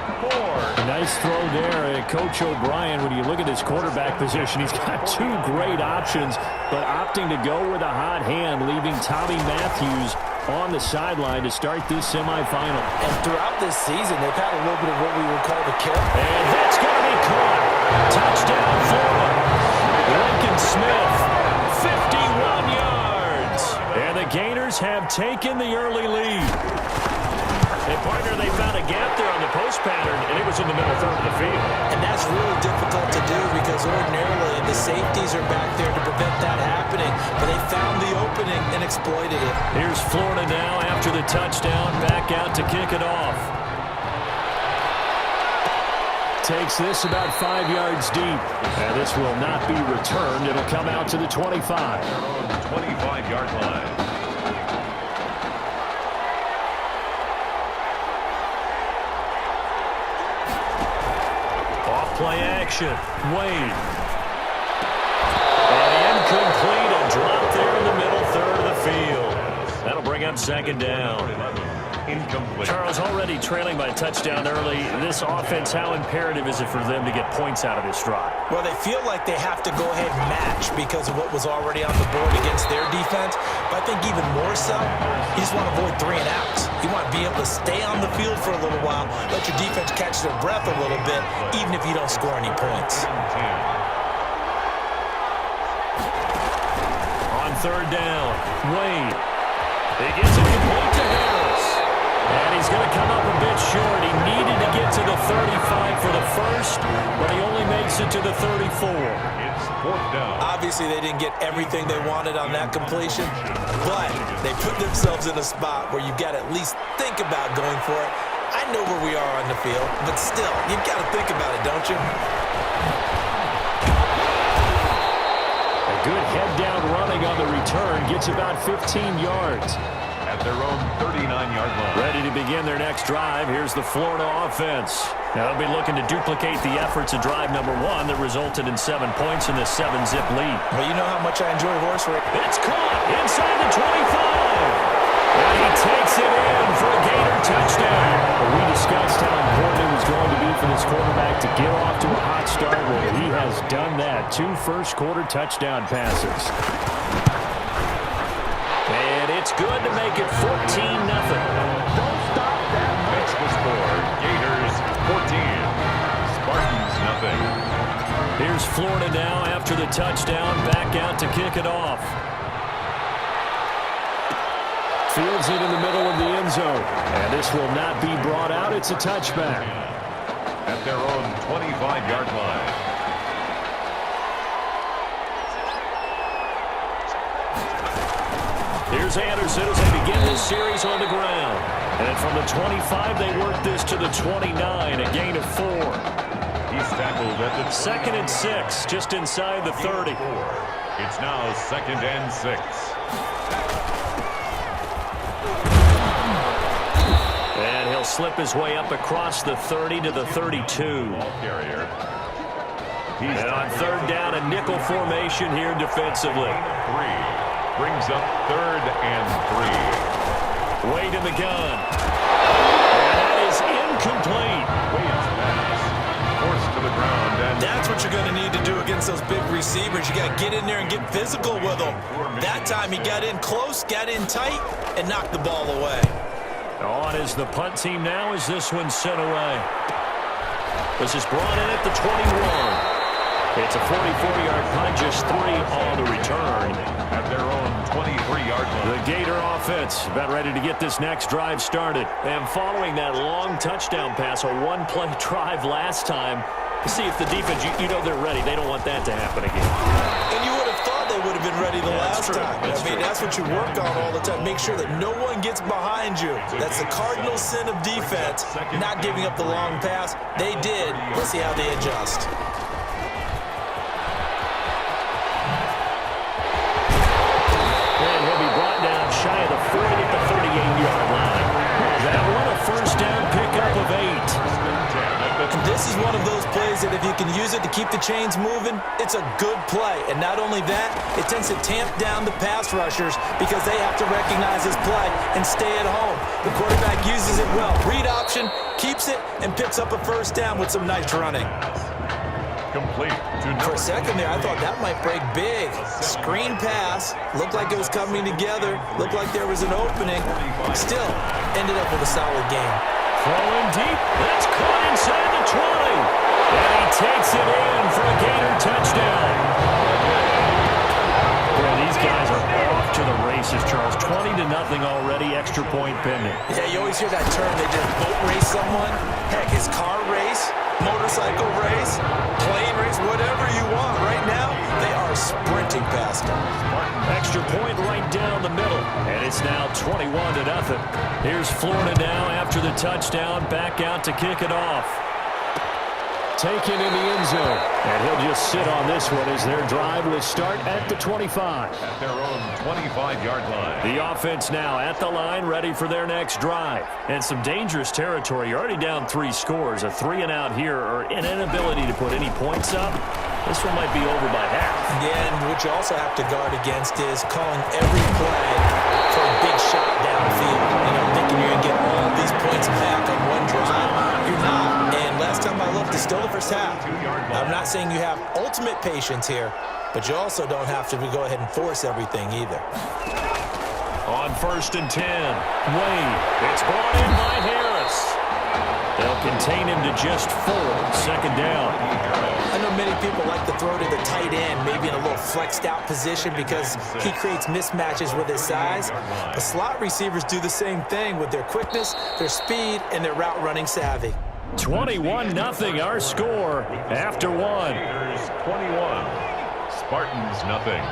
Nice throw there, Coach O'Brien. When you look at his quarterback position, he's got 2 great options, but opting to go with a hot hand, leaving Tommy Matthews on the sideline to start this semifinal. And throughout this season, they've had a little bit of what we would call the kill. And that's going to be caught. Touchdown, Florida. Lincoln Smith, 51 yards. And the Gators have taken the early lead. And, partner, they found a gap there on the post pattern, and it was in the middle third of the field. And that's really difficult to do because ordinarily the safeties are back there to prevent that happening. But they found the opening and exploited it. Here's Florida now after the touchdown, back out to kick it off. Takes this about 5 yards deep. And this will not be returned. It'll come out to the 25. 25-yard line. Play action. Wade. And incomplete. A drop there in the middle third of the field. That'll bring up 2nd down. Incomplete. Charles, already trailing by a touchdown early. This offense, how imperative is it for them to get points out of this drive? Well, they feel like they have to go ahead and match because of what was already on the board against their defense. But I think even more so, you just want to avoid 3 and outs. You want to be able to stay on the field for a little while, let your defense catch their breath a little bit, even if you don't score any points. On 3rd down, Wade. He gets it complete to Harris. And he's going to come up a bit short. He needed to get to the 35 for the first, but he only makes it to the 34. It's 4th down. Obviously, they didn't get everything they wanted on that completion, but they put themselves in a spot where you've got to at least think about going for it. I know where we are on the field, but still, you've got to think about it, don't you? A good head-down running on the return. Gets about 15 yards. at their own 39-yard line. Ready to begin their next drive. Here's the Florida offense. Now they'll be looking to duplicate the efforts of drive number 1 that resulted in 7 points in this 7-zip lead. Well, you know how much I enjoy horse racing. It's caught inside the 25. And he takes it in for a Gator touchdown. We discussed how important it was going to be for this quarterback to get off to a hot start. Well, he has done that. 2 first-quarter touchdown passes. And it's good to make it 14-0. Don't stop that. Makes the score. Gators 14. Spartans nothing. Here's Florida now after the touchdown. Back out to kick it off. Fields it in the middle of the end zone. And this will not be brought out. It's a touchback. At their own 25-yard line. Here's Anderson as they begin this series on the ground. And from the 25, they work this to the 29, a gain of 4. He's tackled at the 2nd and 6, just inside the 30. It's now 2nd and 6. And he'll slip his way up across the 30 to the 32. Ball carrier. And on 3rd down, a nickel formation here defensively. 3. Brings up 3rd and 3. Wade in the gun. And that is incomplete. Wade's pass. Forced to the ground. And that's what you're going to need to do against those big receivers. You got to get in there and get physical with them. That time he got in close, got in tight, and knocked the ball away. On is the punt team now as this one's sent away. This is brought in at the 21. It's a 44-yard punt, just 3 on the return. At their own 23-yard line. The Gator offense about ready to get this next drive started. And following that long touchdown pass, a 1-play drive last time, see if the defense, you know they're ready. They don't want that to happen again. And you would have thought they would have been ready the last time. That's what you work on all the time. Make sure that no one gets behind you. That's the cardinal sin of defense, not giving up the long pass. They did. Let's see how they adjust. And he'll be brought down shy of the 40 at the 38-yard line. That one a first down pickup of 8. This is one of those plays that if you can use it to keep the chains moving, it's a good play. And not only that, it tends to tamp down the pass rushers because they have to recognize this play and stay at home. The quarterback uses it well. Read option, keeps it, and picks up a first down with some nice running. Complete. For a second there, I thought that might break big. Screen pass. Looked like it was coming together. Looked like there was an opening. Still, ended up with a solid game. Throwing deep. That's caught inside the 20. And he takes it in for a Gator touchdown. Boy, these guys are off to the races, Charles. 20-0 already, extra point pending. Yeah, you always hear that term. They just boat race someone. Heck, it's car race, motorcycle race, plane race, whatever you want. Right now, they are sprinting past them. Extra point right down the middle. And it's now 21-0. Here's Florida now after the touchdown. Back out to kick it off. Taken in the end zone. And he'll just sit on this one as their drive will start at the 25. At their own 25-yard line. The offense now at the line, ready for their next drive. And some dangerous territory. You're already down 3 scores. A 3-and-out here or an inability to put any points up. This one might be over by half. Yeah, and what you also have to guard against is calling every play for a big shot downfield. Thinking you're going to get all these points back on one drive. You're not. And last time I looked, it's still the first half. I'm not saying you have ultimate patience here, but you also don't have to go ahead and force everything either. On 1st and 10, Wade. It's brought in by Harris. They'll contain him to just 4. 2nd down. I know many people like to throw to the tight end, maybe in a little flexed out position because he creates mismatches with his size. But slot receivers do the same thing with their quickness, their speed, and their route running savvy. 21-0 our score after 1. Gators 21. Spartans nothing.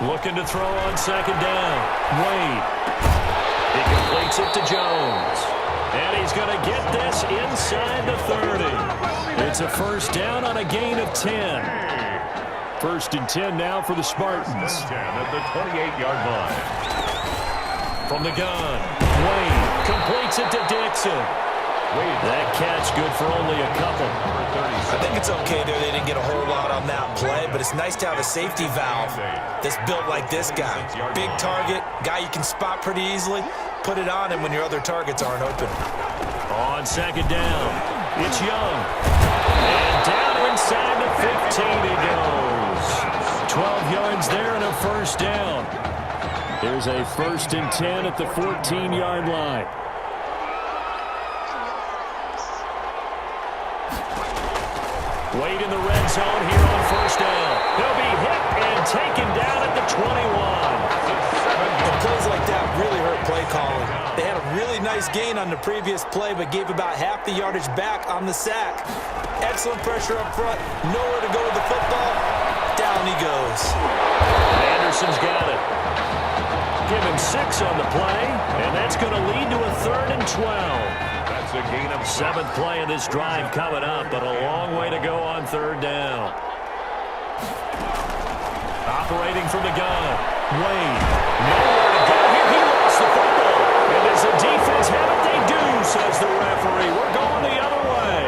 Looking to throw on 2nd down. Wade. He completes it to Jones. And he's going to get this inside the 30. It's a first down on a gain of 10. First and 10 now for the Spartans. 10 at the 28-yard line. From the gun, Wayne completes it to Dixon. That catch good for only a couple. I think it's okay there. They didn't get a whole lot on that play, but it's nice to have a safety valve that's built like this guy. Big target, guy you can spot pretty easily. Put it on him when your other targets aren't open. On second down, it's Young. And down inside the 15 he goes. 12 yards there and a first down. There's a first and 10 at the 14-yard line. Wade in the red zone here on first down. He'll be hit and taken down at the 21. And plays like that really hurt play calling. They had a really nice gain on the previous play, but gave about half the yardage back on the sack. Excellent pressure up front. Nowhere to go with the football. Down he goes. Anderson's got it. Give him 6 on the play, and that's going to lead to a 3rd and 12. That's a gain of 7th play of this drive coming up, but a long way to go on 3rd down. Operating from the gun, Wade. Nowhere to go here. He lost the football. And as the defense have it, they do, says the referee. We're going the other way.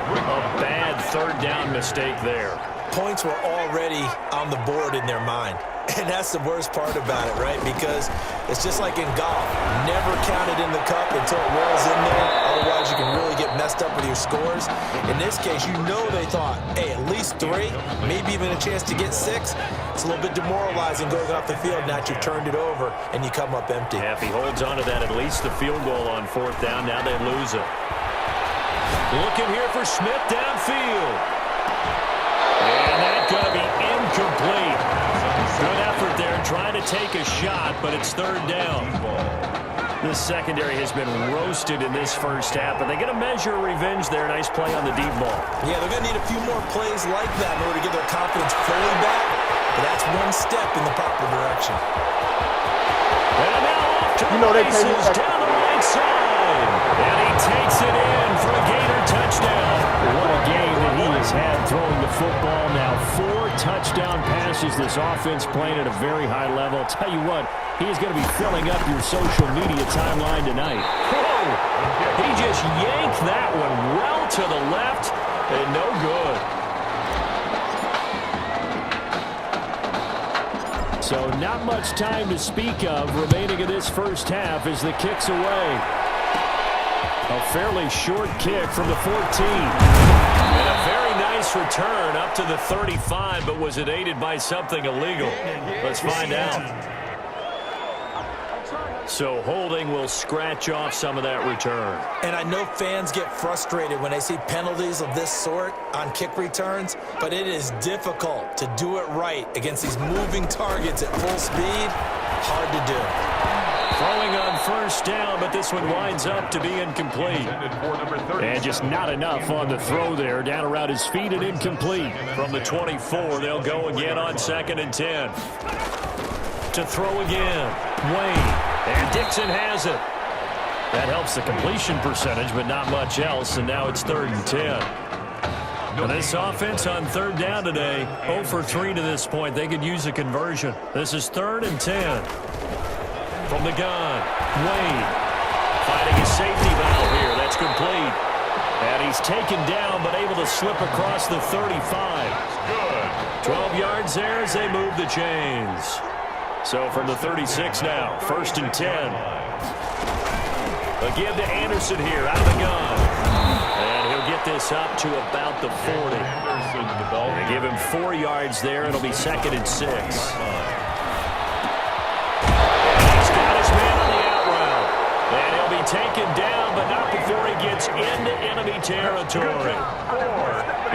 A bad 3rd down mistake there. Points were already on the board in their mind. And that's the worst part about it, right? Because it's just like in golf. Never count it in the cup until it rolls in there. Otherwise, you can really get messed up with your scores. In this case, you know they thought, hey, at least 3, maybe even a chance to get 6. It's a little bit demoralizing going off the field. Now you've turned it over, and you come up empty. Yeah, if he holds on to that, at least the field goal on 4th down. Now they lose it. Looking here for Smith downfield. And that's going to be incomplete. Good effort there, trying to take a shot, but it's 3rd down. This secondary has been roasted in this first half, but they're going to measure revenge there. Nice play on the deep ball. Yeah, they're going to need a few more plays like that in order to get their confidence fully back, but that's one step in the proper direction. And now off to the races down the right side. And he takes it in for a Gator touchdown. What a game that he has had throwing the football. Now 4 touchdown passes. This offense playing at a very high level. I'll tell you what, he is going to be filling up your social media timeline tonight. Whoa! He just yanked that one well to the left and no good. So not much time to speak of remaining in this first half as the kick's away. A fairly short kick from the 14. And a very nice return up to the 35, but was it aided by something illegal? Let's find out. So holding will scratch off some of that return. And I know fans get frustrated when they see penalties of this sort on kick returns, but it is difficult to do it right against these moving targets at full speed. Hard to do. Throwing on first down, but this one winds up to be incomplete. And just not enough on the throw there. Down around his feet and incomplete. From the 24, they'll go again on 2nd and 10. To throw again, Wayne. And Dixon has it. That helps the completion percentage, but not much else. And now it's 3rd and 10. And this offense on 3rd down today, 0 for 3 to this point. They could use a conversion. This is 3rd and 10. From the gun, Wade finding his safety valve here. That's complete. And he's taken down, but able to slip across the 35. 12 yards there as they move the chains. So from the 36 now, 1st and 10. Again to Anderson here, out of the gun. And he'll get this up to about the 40. They give him 4 yards there. It'll be 2nd and 6. Taken down, but not before he gets into enemy territory.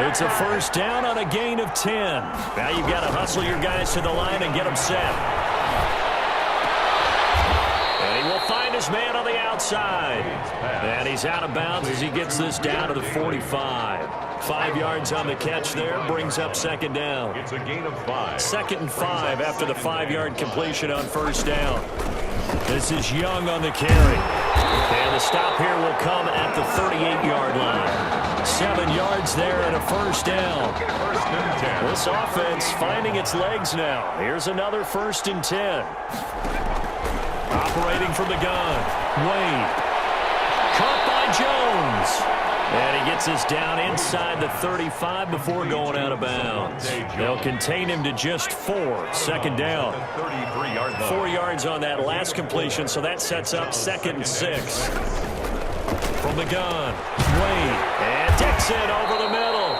It's a first down on a gain of 10. Now you've got to hustle your guys to the line and get them set. And he will find his man on the outside. And he's out of bounds as he gets this down to the 45. 5 yards on the catch there, brings up 2nd down. It's a gain of 5. 2nd and 5 after the 5-yard completion on first down. This is Young on the carry. And the stop here will come at the 38-yard line. 7 yards there and a first down. First and 10. This offense finding its legs now. Here's another 1st and 10. Operating from the gun. Wade. Caught by Jones. And he gets us down inside the 35 before going out of bounds. They'll contain him to just 4. 2nd down. 4 yards on that last completion, so that sets up 2nd and 6. From the gun, Wade. And Dixon over the middle.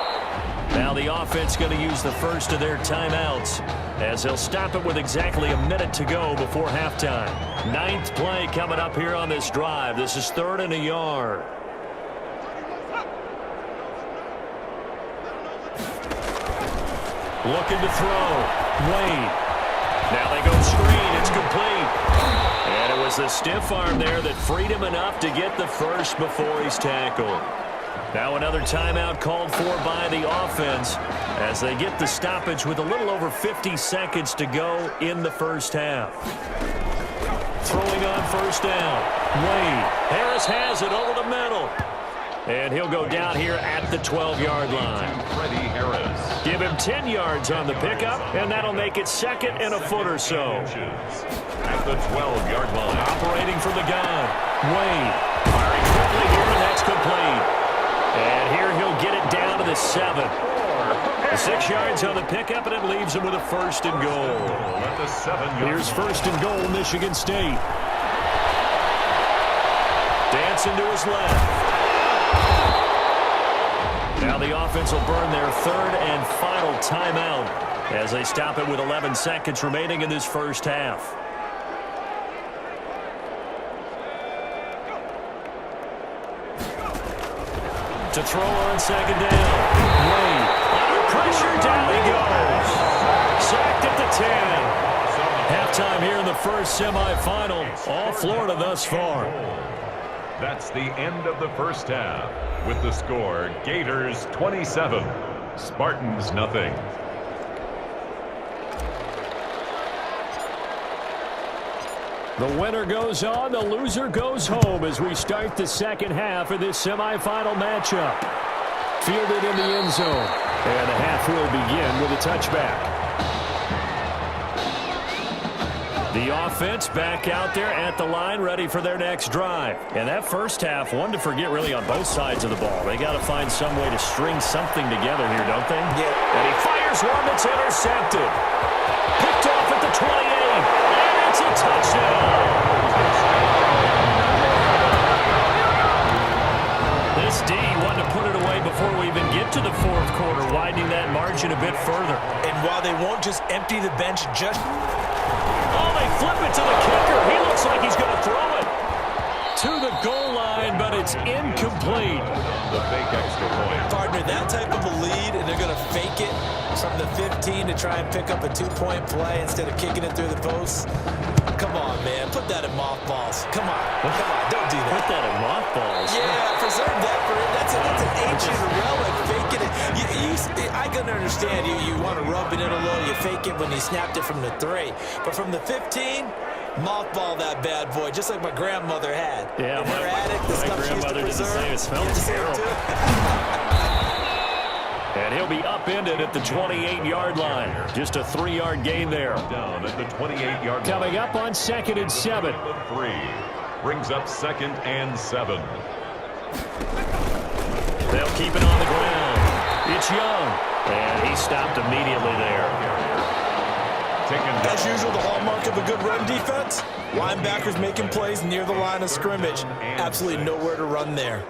Now the offense going to use the first of their timeouts as they'll stop it with exactly a minute to go before halftime. 9th play coming up here on this drive. This is 3rd and a yard. Looking to throw. Wade. Now they go screen. It's complete. And it was the stiff arm there that freed him enough to get the first before he's tackled. Now another timeout called for by the offense as they get the stoppage with a little over 50 seconds to go in the first half. Throwing on first down. Wade. Harris has it over the middle. And he'll go down here at the 12-yard line. Give him 10 yards on the pickup, and that'll make it 2nd and a foot or so. At the 12-yard line. Operating from the gun. Wade. Firing quickly here, and that's complete. And here he'll get it down to the 7. 6 yards on the pickup, and it leaves him with a 1st and goal. At the 7-yard line. Here's 1st and goal, Michigan State. Dancing to his left. Now the offense will burn their 3rd and final timeout as they stop it with 11 seconds remaining in this first half. To throw on 2nd down. Wade. Under pressure, down he goes. Sacked at the 10. Halftime here in the first semifinal. All Florida thus far. That's the end of the first half. With the score, Gators 27, Spartans nothing. The winner goes on, the loser goes home as we start the second half of this semifinal matchup. Fielded in the end zone. And the half will begin with a touchback. The offense back out there at the line, ready for their next drive. And that first half, one to forget really on both sides of the ball. They got to find some way to string something together here, don't they? Yeah. And he fires one that's intercepted. Picked off at the 28. And it's a touchdown. This D wanted to put it away before we even get to the fourth quarter, widening that margin a bit further. And while they won't just empty the bench just... Oh, they flip it to the kicker. He looks like he's going to throw it to the goal line, but it's incomplete. The fake extra point. Partner, that type of a lead, and they're going to fake it from the 15 to try and pick up a 2-point play instead of kicking it through the posts. Come on, man. Put that in mothballs. Come on. Come on. Don't do that. Put that in mothballs. Yeah, preserve that for it. That's an ancient relic. Faking it. I can understand you want to rub it in a little. You fake it when you snapped it from the 3. But from the 15, mothball that bad boy, just like my grandmother had. Yeah, in her attic, the stuff she used to grandmother did the same. It smells terrible. And he'll be upended at the 28-yard line. Just a 3-yard gain there. Down at the 28-yard line. Coming up on 2nd and 7. 3 brings up 2nd and 7. They'll keep it on the ground. It's Young. And he stopped immediately there. As usual, the hallmark of a good run defense, linebackers making plays near the line of scrimmage. Absolutely nowhere to run there.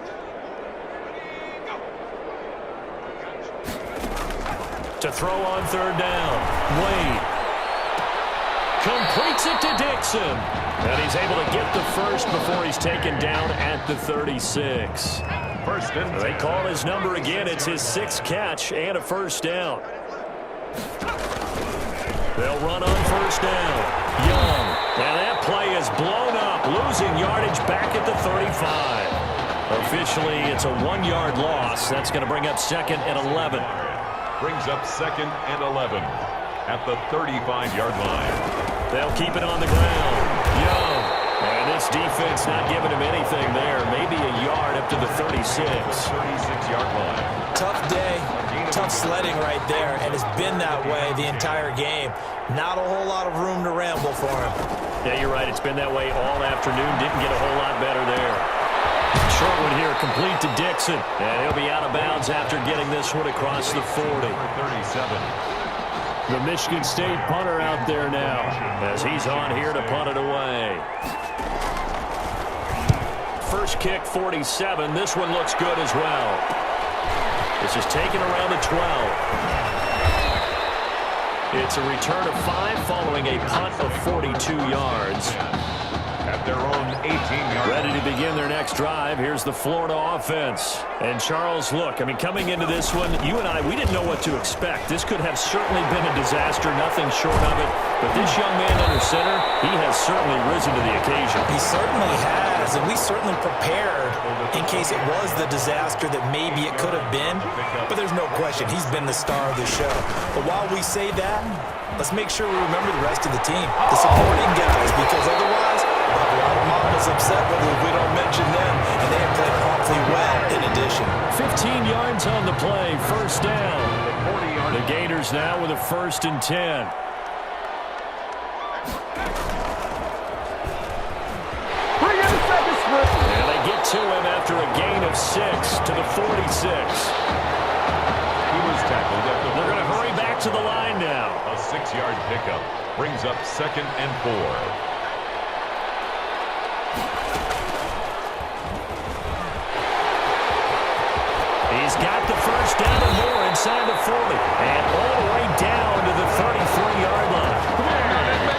To throw on 3rd down. Wade completes it to Dixon. And he's able to get the first before he's taken down at the 36. First and They call his number again. It's his 6th catch and a first down. They'll run on 1st down. Young. And that play is blown up, losing yardage back at the 35. Officially, it's a 1-yard loss. That's going to bring up 2nd and 11. Brings up 2nd and 11 at the 35-yard line. They'll keep it on the ground. Young. this defense not giving him anything there. Maybe a yard up to the 36. 36-yard line. Tough day, tough sledding right there, and it's been that way the entire game. Not a whole lot of room to ramble for him. Yeah, you're right. It's been that way all afternoon. Didn't get a whole lot better there. Short one here, complete to Dixon. And he'll be out of bounds after getting this one across the 40. 37. The Michigan State punter out there now as he's on here to punt it away. First kick, 47. This one looks good as well. This is taken around the 12. It's a return of 5 following a punt of 42 yards. At their own 18-yard. Ready to begin their next drive. Here's the Florida offense. And Charles, look, I mean, coming into this one, you and I, we didn't know what to expect. This could have certainly been a disaster, nothing short of it. But this young man under center, he has certainly risen to the occasion. He certainly has, and we certainly prepared in case it was the disaster that maybe it could have been. But there's no question, he's been the star of the show. But while we say that, let's make sure we remember the rest of the team, the supporting guys, because otherwise, a lot of mamas upset with us if we don't mention them, and they have played awfully well in addition. 15 yards on the play, first down. The Gators now with a 1st and 10. And they get to him after a gain of 6 to the 46. He was tackled at the. They're going to hurry back to the line now. A 6-yard pickup brings up 2nd and 4. He's got the first down and more inside the 40. And all the way down to the 33-yard line.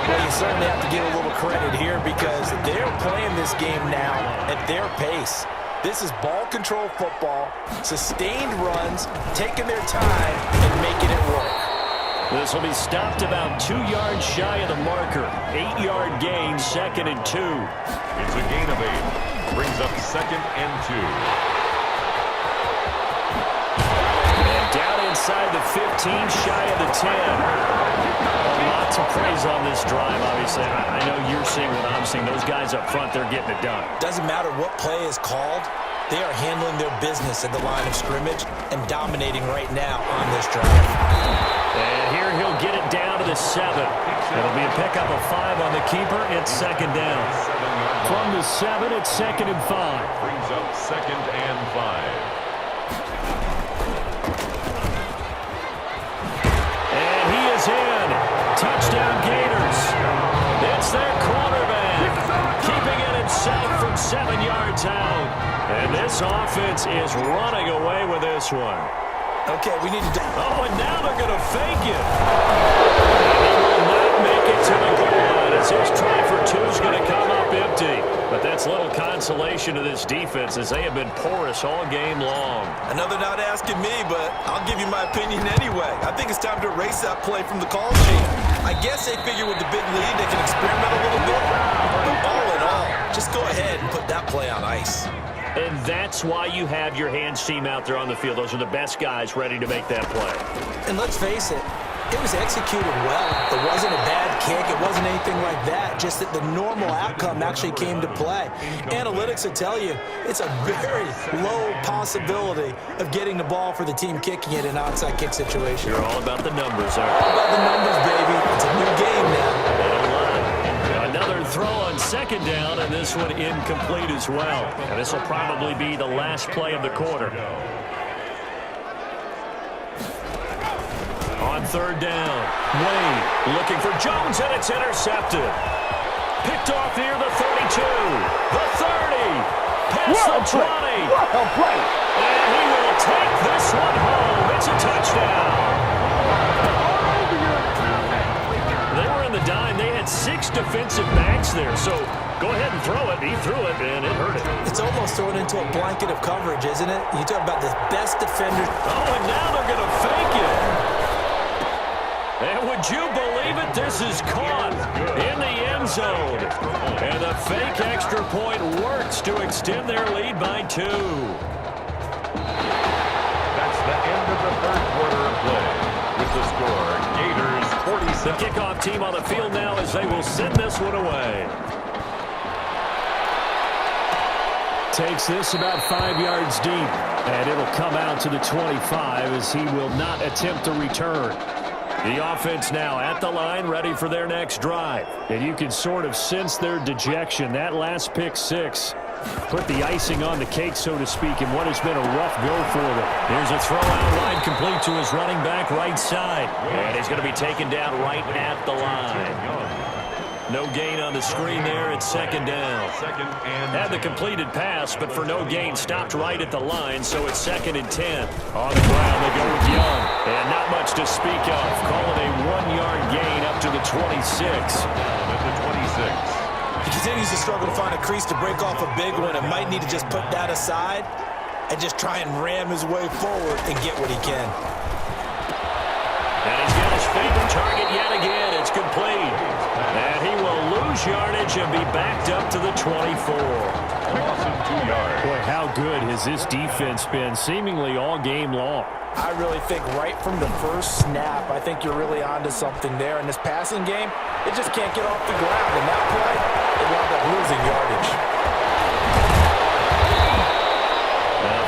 Well, you certainly have to give a little credit here because they're playing this game now at their pace. This is ball control football, sustained runs, taking their time and making it work. This will be stopped about 2 yards shy of the marker. 8-yard gain, 2nd and 2. It's a gain of 8. Brings up 2nd and 2. Down inside the 15, shy of the 10. Lots of praise on this drive, obviously. I know you're seeing what I'm seeing. Those guys up front, they're getting it done. Doesn't matter what play is called. They are handling their business at the line of scrimmage and dominating right now on this drive. And here he'll get it down to the 7. It'll be a pickup of 5 on the keeper. It's 2nd down. From the 7, it's 2nd and 5. Brings up 2nd and 5. In. Touchdown Gators. It's their quarterback. Keeping it himself from 7 yards out. And this offense is running away with this one. Okay, we need to... Oh, and now they're going to fake it. And he will not make it to the goal line as his try for 2 is going to come up empty. But that's little consolation to this defense as they have been porous all game long. I know they're not asking me, but I'll give you my opinion anyway. I think it's time to erase that play from the call sheet. I guess they figure with the big lead they can experiment a little bit. But all in all, just go ahead and put that play on ice. And that's why you have your hands team out there on the field. Those are the best guys ready to make that play. And let's face it, it was executed well. It wasn't a bad kick. It wasn't anything like that. Just that the normal outcome actually came to play. Analytics will tell you it's a very low possibility of getting the ball for the team kicking it in an onside kick situation. You're all about the numbers, aren't you? All about the numbers, baby. It's a new game now. Another throw on 2nd down, and this one incomplete as well. And this will probably be the last play of the quarter. On 3rd down, Wade looking for Jones, and it's intercepted. Picked off near the 32, the 30, past the 20. And he will take this one home. It's a touchdown. They were in the dime. They had 6 defensive backs there, so go ahead and throw it. He threw it, and it hurt it. It's almost thrown into a blanket of coverage, isn't it? You talk about the best defenders. Oh, and now they're going to fake it. And would you believe it? This is caught in the end zone. And the fake extra point works to extend their lead by 2. That's the end of the 3rd quarter of play. With the score, Gators 47. The kickoff team on the field now as they will send this one away. Takes this about 5 yards deep, and it'll come out to the 25 as he will not attempt to return. The offense now at the line, ready for their next drive. And you can sort of sense their dejection. That last pick six put the icing on the cake, so to speak, in what has been a rough go for them. Here's a throw out wide, complete to his running back right side. And he's going to be taken down right at the line. No gain on the screen there. It's second down. Had the completed pass, but for no gain, stopped right at the line, so it's 2nd and 10. On the ground, they go with Young. And not much to speak of. Call it a 1-yard gain up to the 26. At the 26. He continues to struggle to find a crease to break off a big one and might need to just put that aside and just try and ram his way forward and get what he can. And he's got his favorite target yet again. It's complete. And he will lose yardage and be backed up to the 24. Loss of 2 yards. Boy, how good has this defense been seemingly all game long? I really think right from the first snap, I think you're really onto something there. In this passing game, it just can't get off the ground. And that play, it wound up losing yardage.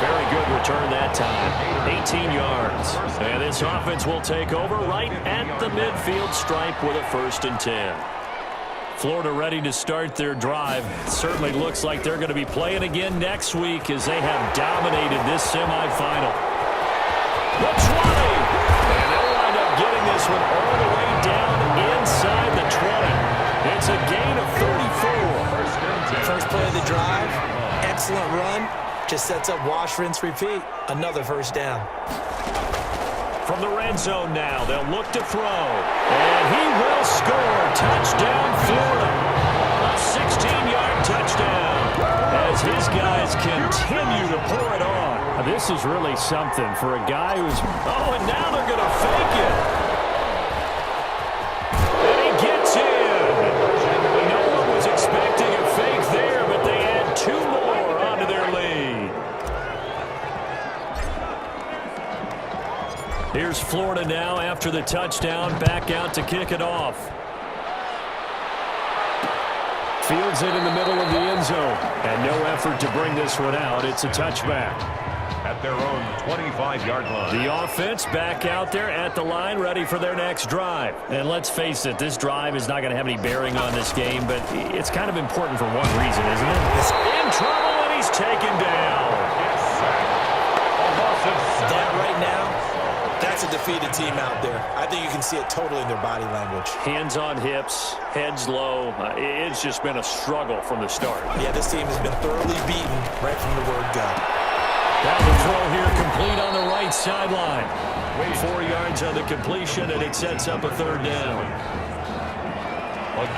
Very good return that time. 18 yards. And this offense will take over right at the midfield stripe with a 1st and 10. Florida ready to start their drive. Certainly looks like they're going to be playing again next week as they have dominated this semifinal. The 20! And they'll wind up getting this one all the way down inside the 20. It's a gain of 34. First play of the drive, excellent run. Just sets up wash, rinse, repeat. Another 1st down. From the red zone now, they'll look to throw. And he will score. Touchdown, Florida. A 16-yard touchdown as his guys continue to pour it on. This is really something for a guy who's... Oh, and now they're going to fake it. And he gets in. No one was expecting a fake there, but they add 2 more onto their lead. Here's Florida now after the touchdown, back out to kick it off. Fields it in the middle of the end zone, and no effort to bring this one out. It's a touchback. At their own 25-yard line. The offense back out there at the line, ready for their next drive. And let's face it, this drive is not going to have any bearing on this game, but it's kind of important for one reason, isn't it? He's in trouble, and he's taken down. That right now, that's a defeated team out there. I think you can see it totally in their body language. Hands on hips, heads low. It's just been a struggle from the start. Yeah, this team has been thoroughly beaten right from the word go. Now the throw here complete on the right sideline. 4 yards on the completion, and it sets up a 3rd down.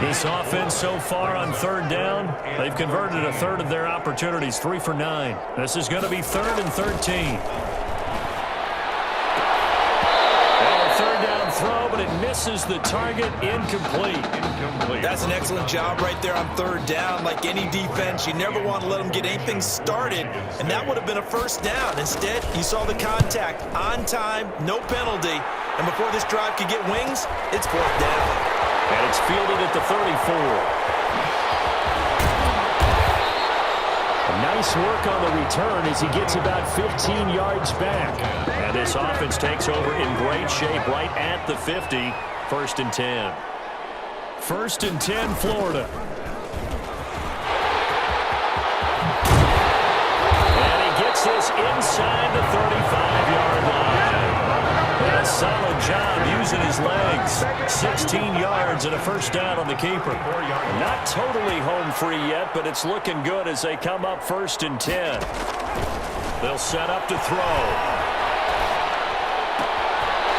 This offense so far on 3rd down, they've converted a 1/3 of their opportunities, 3 for 9. This is going to be 3rd and 13. Throw, but it misses the target. Incomplete. That's an excellent job right there on 3rd down. Like any defense, you never want to let them get anything started, and that would have been a 1st down. Instead, you saw the contact on time, no penalty, and before this drive could get wings, it's 4th down. And it's fielded at the 34. Nice work on the return as he gets about 15 yards back. And this offense takes over in great shape right at the 50. 1st and 10. 1st and 10, Florida. And he gets this inside the 35-yard line. And a solid job using his legs. 16 yards and a 1st down on the keeper. Not totally home free yet, but it's looking good as they come up 1st and 10. They'll set up to throw.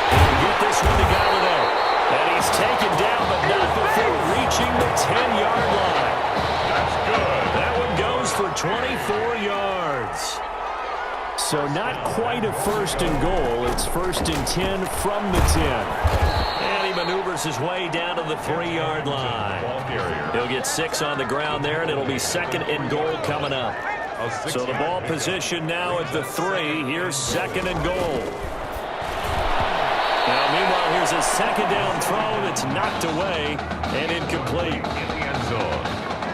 He'll get this one to Galladay. And he's taken down, but not before reaching the 10-yard line. That's good. That one goes for 24 yards. So not quite a 1st and goal. It's 1st and 10 from the 10. And he maneuvers his way down to the 3-yard line. He'll get 6 on the ground there, and it'll be 2nd and goal coming up. So the ball position now at the 3. Here's 2nd and goal. Now, meanwhile, here's a 2nd down throw that's knocked away and incomplete. In the end zone.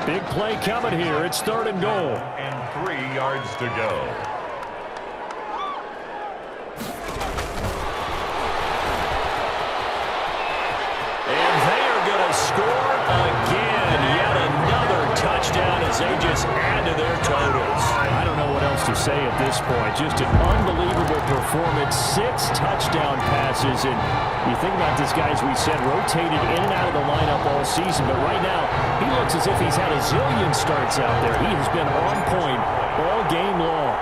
Big play coming here. It's 3rd and goal. And 3 yards to go. And they are going to score again. Yet another touchdown as they just add to their totals. I don't know what else to say at this point. Just an unbelievable performance. 6 touchdown passes. And you think about this guy, as we said, rotated in and out of the lineup all season. But right now, he looks as if he's had a zillion starts out there. He has been on point all game long.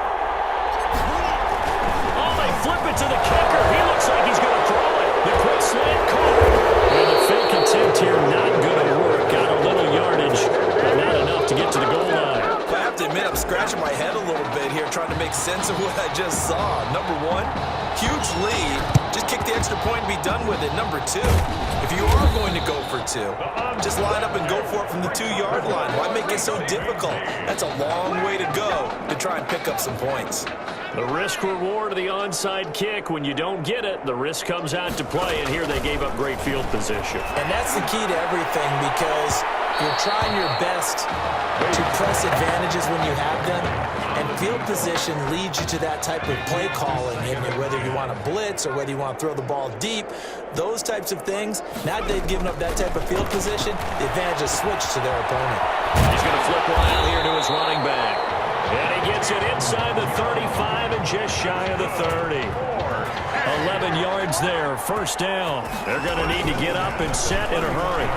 Oh, they flip it to the kicker. He looks like he's going to throw it. The quick slant caught. And the fake attempt here not going to work. Got a little yardage, but not enough to get to the goal line. I have to admit, I'm scratching my head a little bit here trying to make sense of what I just saw. Number 1, huge lead. Just kick the extra point and be done with it. Number 2, if you are going to go for 2, just line up and go for it from the 2-yard line. Why make it so difficult? That's a long way to go to try and pick up some points. The risk-reward of the onside kick. When you don't get it, the risk comes out to play, and here they gave up great field position. And that's the key to everything, because you're trying your best to press advantages when you have them, and field position leads you to that type of play calling. And whether you want to blitz or whether you want to throw the ball deep, those types of things, now that they've given up that type of field position, the advantage is switched to their opponent. He's going to flip one out here to his running back. And he gets it inside the 35 and just shy of the 30. 11 yards there, 1st down. They're going to need to get up and set in a hurry.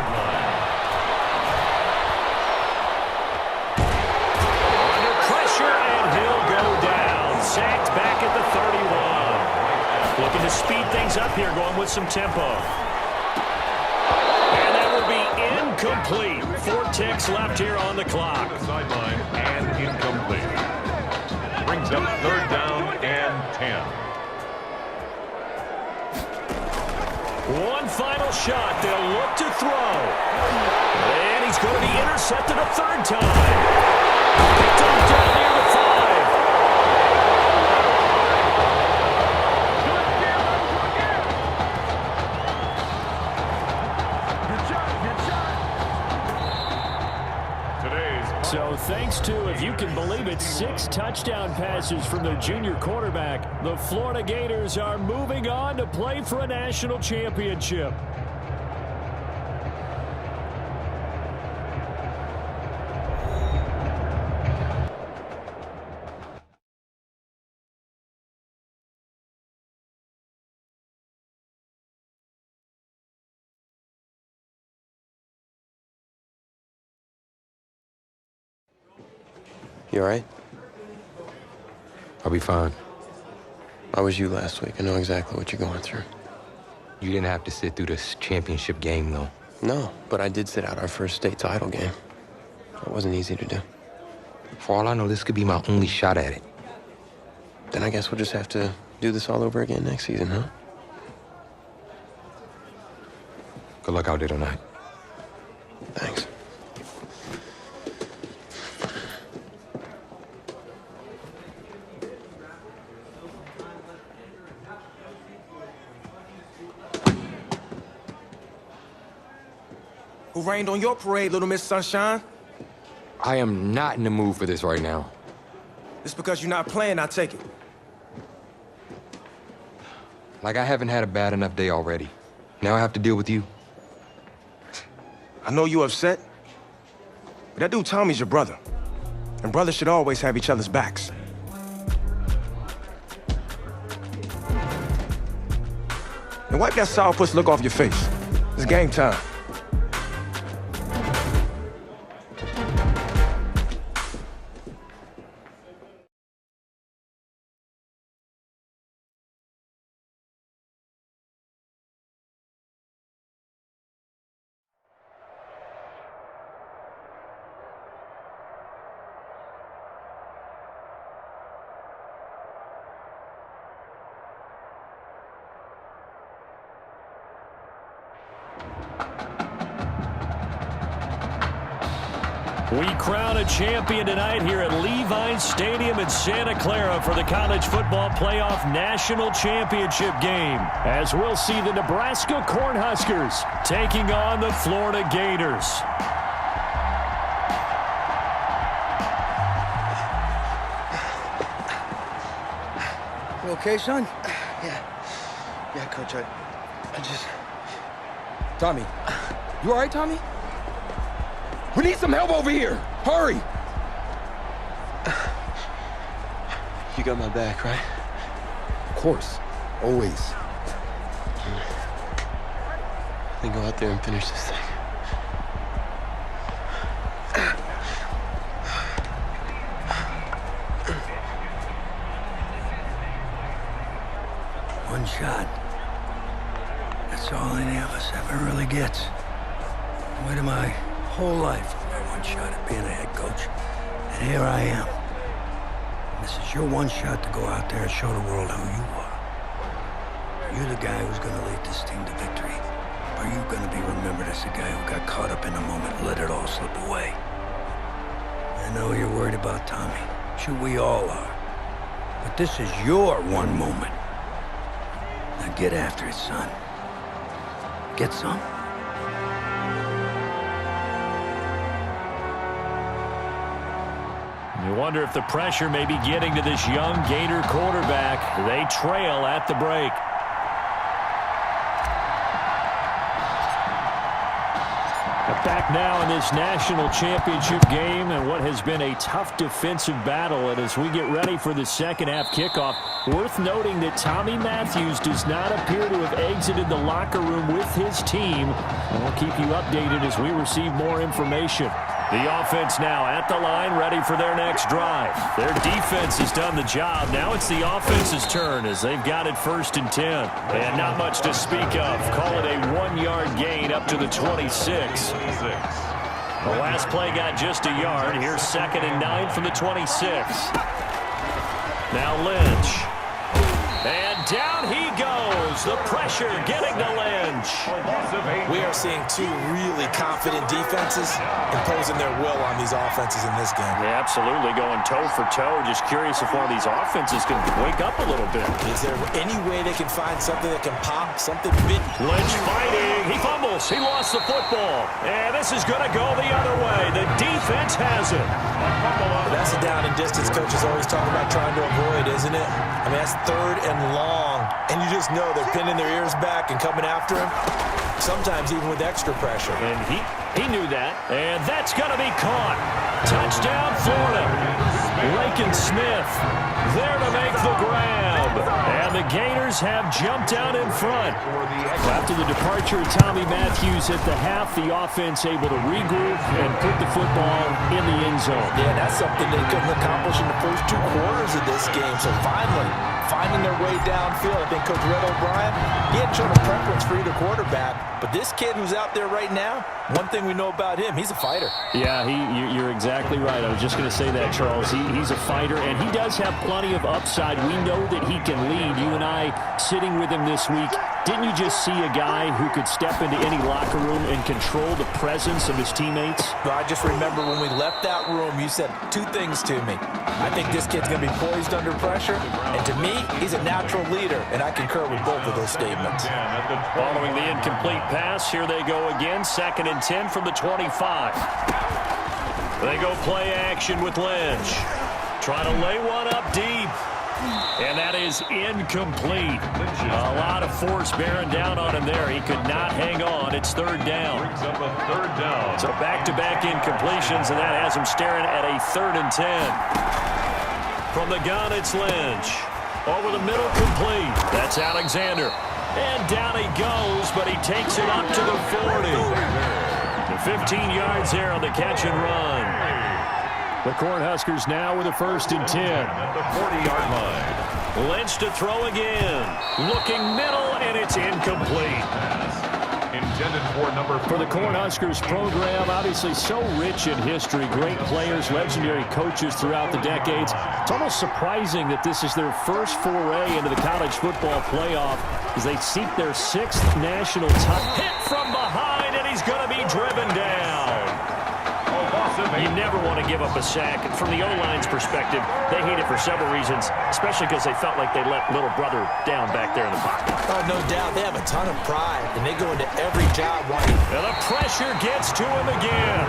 Under pressure, and he'll go down. Sacked back at the 31. Looking to speed things up here, going with some tempo. And that will be incomplete. 4 ticks left here on the clock. Sideline and incomplete. Brings up 3rd down and 10. One final shot. They'll look to throw. And he's going to be intercepted a 3rd time. Picked off down near the 5. So thanks to, if you can believe it, 6 touchdown passes from their junior quarterback, the Florida Gators are moving on to play for a national championship. You all right? I'll be fine. I was you last week. I know exactly what you're going through. You didn't have to sit through this championship game, though. No, but I did sit out our first state title game. It wasn't easy to do. For all I know, this could be my only shot at it. Then I guess we'll just have to do this all over again next season, huh? Good luck out there tonight. Thanks. Who rained on your parade, Little Miss Sunshine? I am not in the mood for this right now. It's because you're not playing, I take it. Like I haven't had a bad enough day already. Now I have to deal with you. I know you upset, but that dude Tommy's your brother. And brothers should always have each other's backs. And wipe that sourpuss look off your face. It's game time. We crown a champion tonight here at Levi's Stadium in Santa Clara for the College Football Playoff National Championship game, as we'll see the Nebraska Cornhuskers taking on the Florida Gators. okay, son? Yeah, Coach, I just... Tommy. You all right, Tommy? We need some help over here! Hurry! You got my back, right? Of course. Always. Then go out there and finish this thing. One shot. That's all any of us ever really gets. I waited my whole life for my one shot at being a head coach. And here I am. And this is your one shot to go out there and show the world who you are. You're the guy who's going to lead this team to victory. Or are you going to be remembered as the guy who got caught up in the moment and let it all slip away? I know you're worried about Tommy. Sure, we all are. But this is your one moment. Now get after it, son. Get some? You wonder if the pressure may be getting to this young Gator quarterback. They trail at the break. Back now in this national championship game and what has been a tough defensive battle. And as we get ready for the second half kickoff, worth noting that Tommy Matthews does not appear to have exited the locker room with his team. And we'll keep you updated as we receive more information. The offense now at the line, ready for their next drive. Their defense has done the job. Now it's the offense's turn as they've got it 1st and 10. And not much to speak of. Call it a 1-yard gain up to the 26. The last play got just a yard. Here's 2nd and 9 from the 26. Now Lynch. And down he goes. The pressure getting to Lynch. We are seeing two really confident defenses imposing their will on these offenses in this game. Yeah, absolutely. Going toe for toe. Just curious if one of these offenses can wake up a little bit. Is there any way they can find something that can pop, something big? Lynch fighting. He fumbles. He lost the football. And this is going to go the other way. The defense has it. That's a down and distance coaches always talk about trying to avoid, isn't it? I mean, that's 3rd and long. And you just know they're pinning their ears back and coming after him. Sometimes even with extra pressure. And he knew that. And that's going to be caught. Touchdown, Florida. Lakin Smith there to make the grab. And the Gators have jumped out in front. After the departure of Tommy Matthews at the half, the offense able to regroup and put the football in the end zone. Yeah, that's something they couldn't accomplish in the first 2 quarters of this game. So finally, finding their way downfield. I think Coach Red O'Brien, he hadn't shown a preference for either quarterback. But this kid who's out there right now, one thing we know about him, he's a fighter. Yeah, you're exactly right. I was just going to say that, Charles. He's a fighter, and he does have plenty of upside. We know that he can lead. You and I sitting with him this week, didn't you just see a guy who could step into any locker room and control the presence of his teammates? Well, I just remember when we left that room, you said 2 things to me. I think this kid's going to be poised under pressure, and to me, he's a natural leader, and I concur with both of those statements. Following the incomplete pass, here they go again, 2nd and 10 from the 25. They go play action with Lynch. Trying to lay one up deep. And that is incomplete. A lot of force bearing down on him there. He could not hang on. It's 3rd down. So back-to-back incompletions, and that has him staring at a 3rd and 10. From the gun, it's Lynch. Over the middle, complete. That's Alexander. And down he goes, but he takes it up to the 40. The 15 yards there on the catch and run. The Cornhuskers now with a 1st and 10. At the 40-yard line. Lynch to throw again. Looking middle, and it's incomplete. Intended for number 4. For the Cornhuskers program, obviously so rich in history. Great players, legendary coaches throughout the decades. It's almost surprising that this is their first foray into the college football playoff as they seek their 6th national title. Hit from behind, and he's going to be driven down. You never want to give up a sack. From the O-line's perspective, they hate it for several reasons, especially because they felt like they let little brother down back there in the pocket. Oh, no doubt. They have a ton of pride, and they go into every job wanting. And the pressure gets to him again.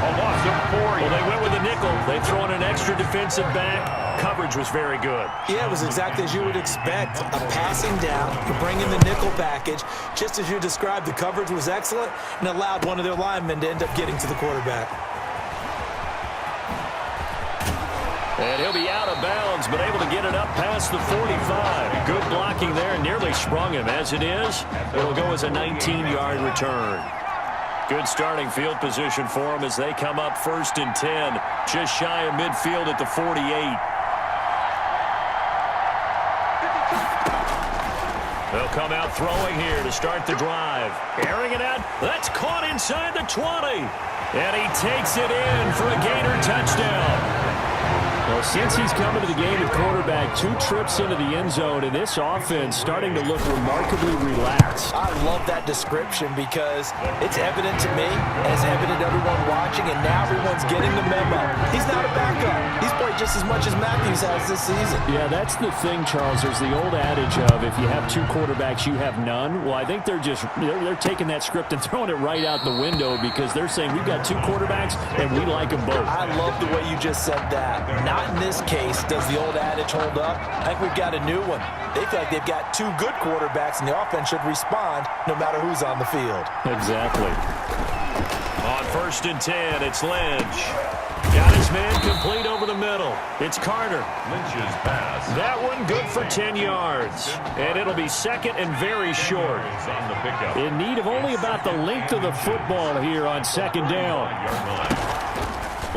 A loss of 4 yards. Well, they went with a nickel nickel. They throw in an extra defensive back. Coverage was very good. Yeah, it was exactly as you would expect. A passing down, you bring in the nickel package. Just as you described, the coverage was excellent and allowed one of their linemen to end up getting to the quarterback. And he'll be out of bounds, but able to get it up past the 45. Good blocking there, nearly sprung him. As it is, it'll go as a 19-yard return. Good starting field position for them as they come up 1st and 10. Just shy of midfield at the 48. They'll come out throwing here to start the drive. Airing it out. That's caught inside the 20. And he takes it in for a Gator touchdown. Well, since he's come into the game at quarterback, 2 trips into the end zone, and this offense starting to look remarkably relaxed. I love that description because it's evident to me, and it's evident to everyone watching, and now everyone's getting the memo. He's not a backup. He's played just as much as Matthews has this season. Yeah, that's the thing, Charles. There's the old adage of if you have 2 quarterbacks, you have none. Well, I think they're taking that script and throwing it right out the window because they're saying we've got 2 quarterbacks, and we like them both. I love the way you just said that. Not in this case does the old adage hold up. I think we've got a new one. They feel like they've got 2 good quarterbacks, and the offense should respond no matter who's on the field. Exactly. On 1st and 10, it's Lynch. Got his man complete over the middle. It's Carter. Lynch's pass. That one good for 10 yards. And it'll be 2nd and very short. On the pickup. In need of only about the length of the football here on 2nd down.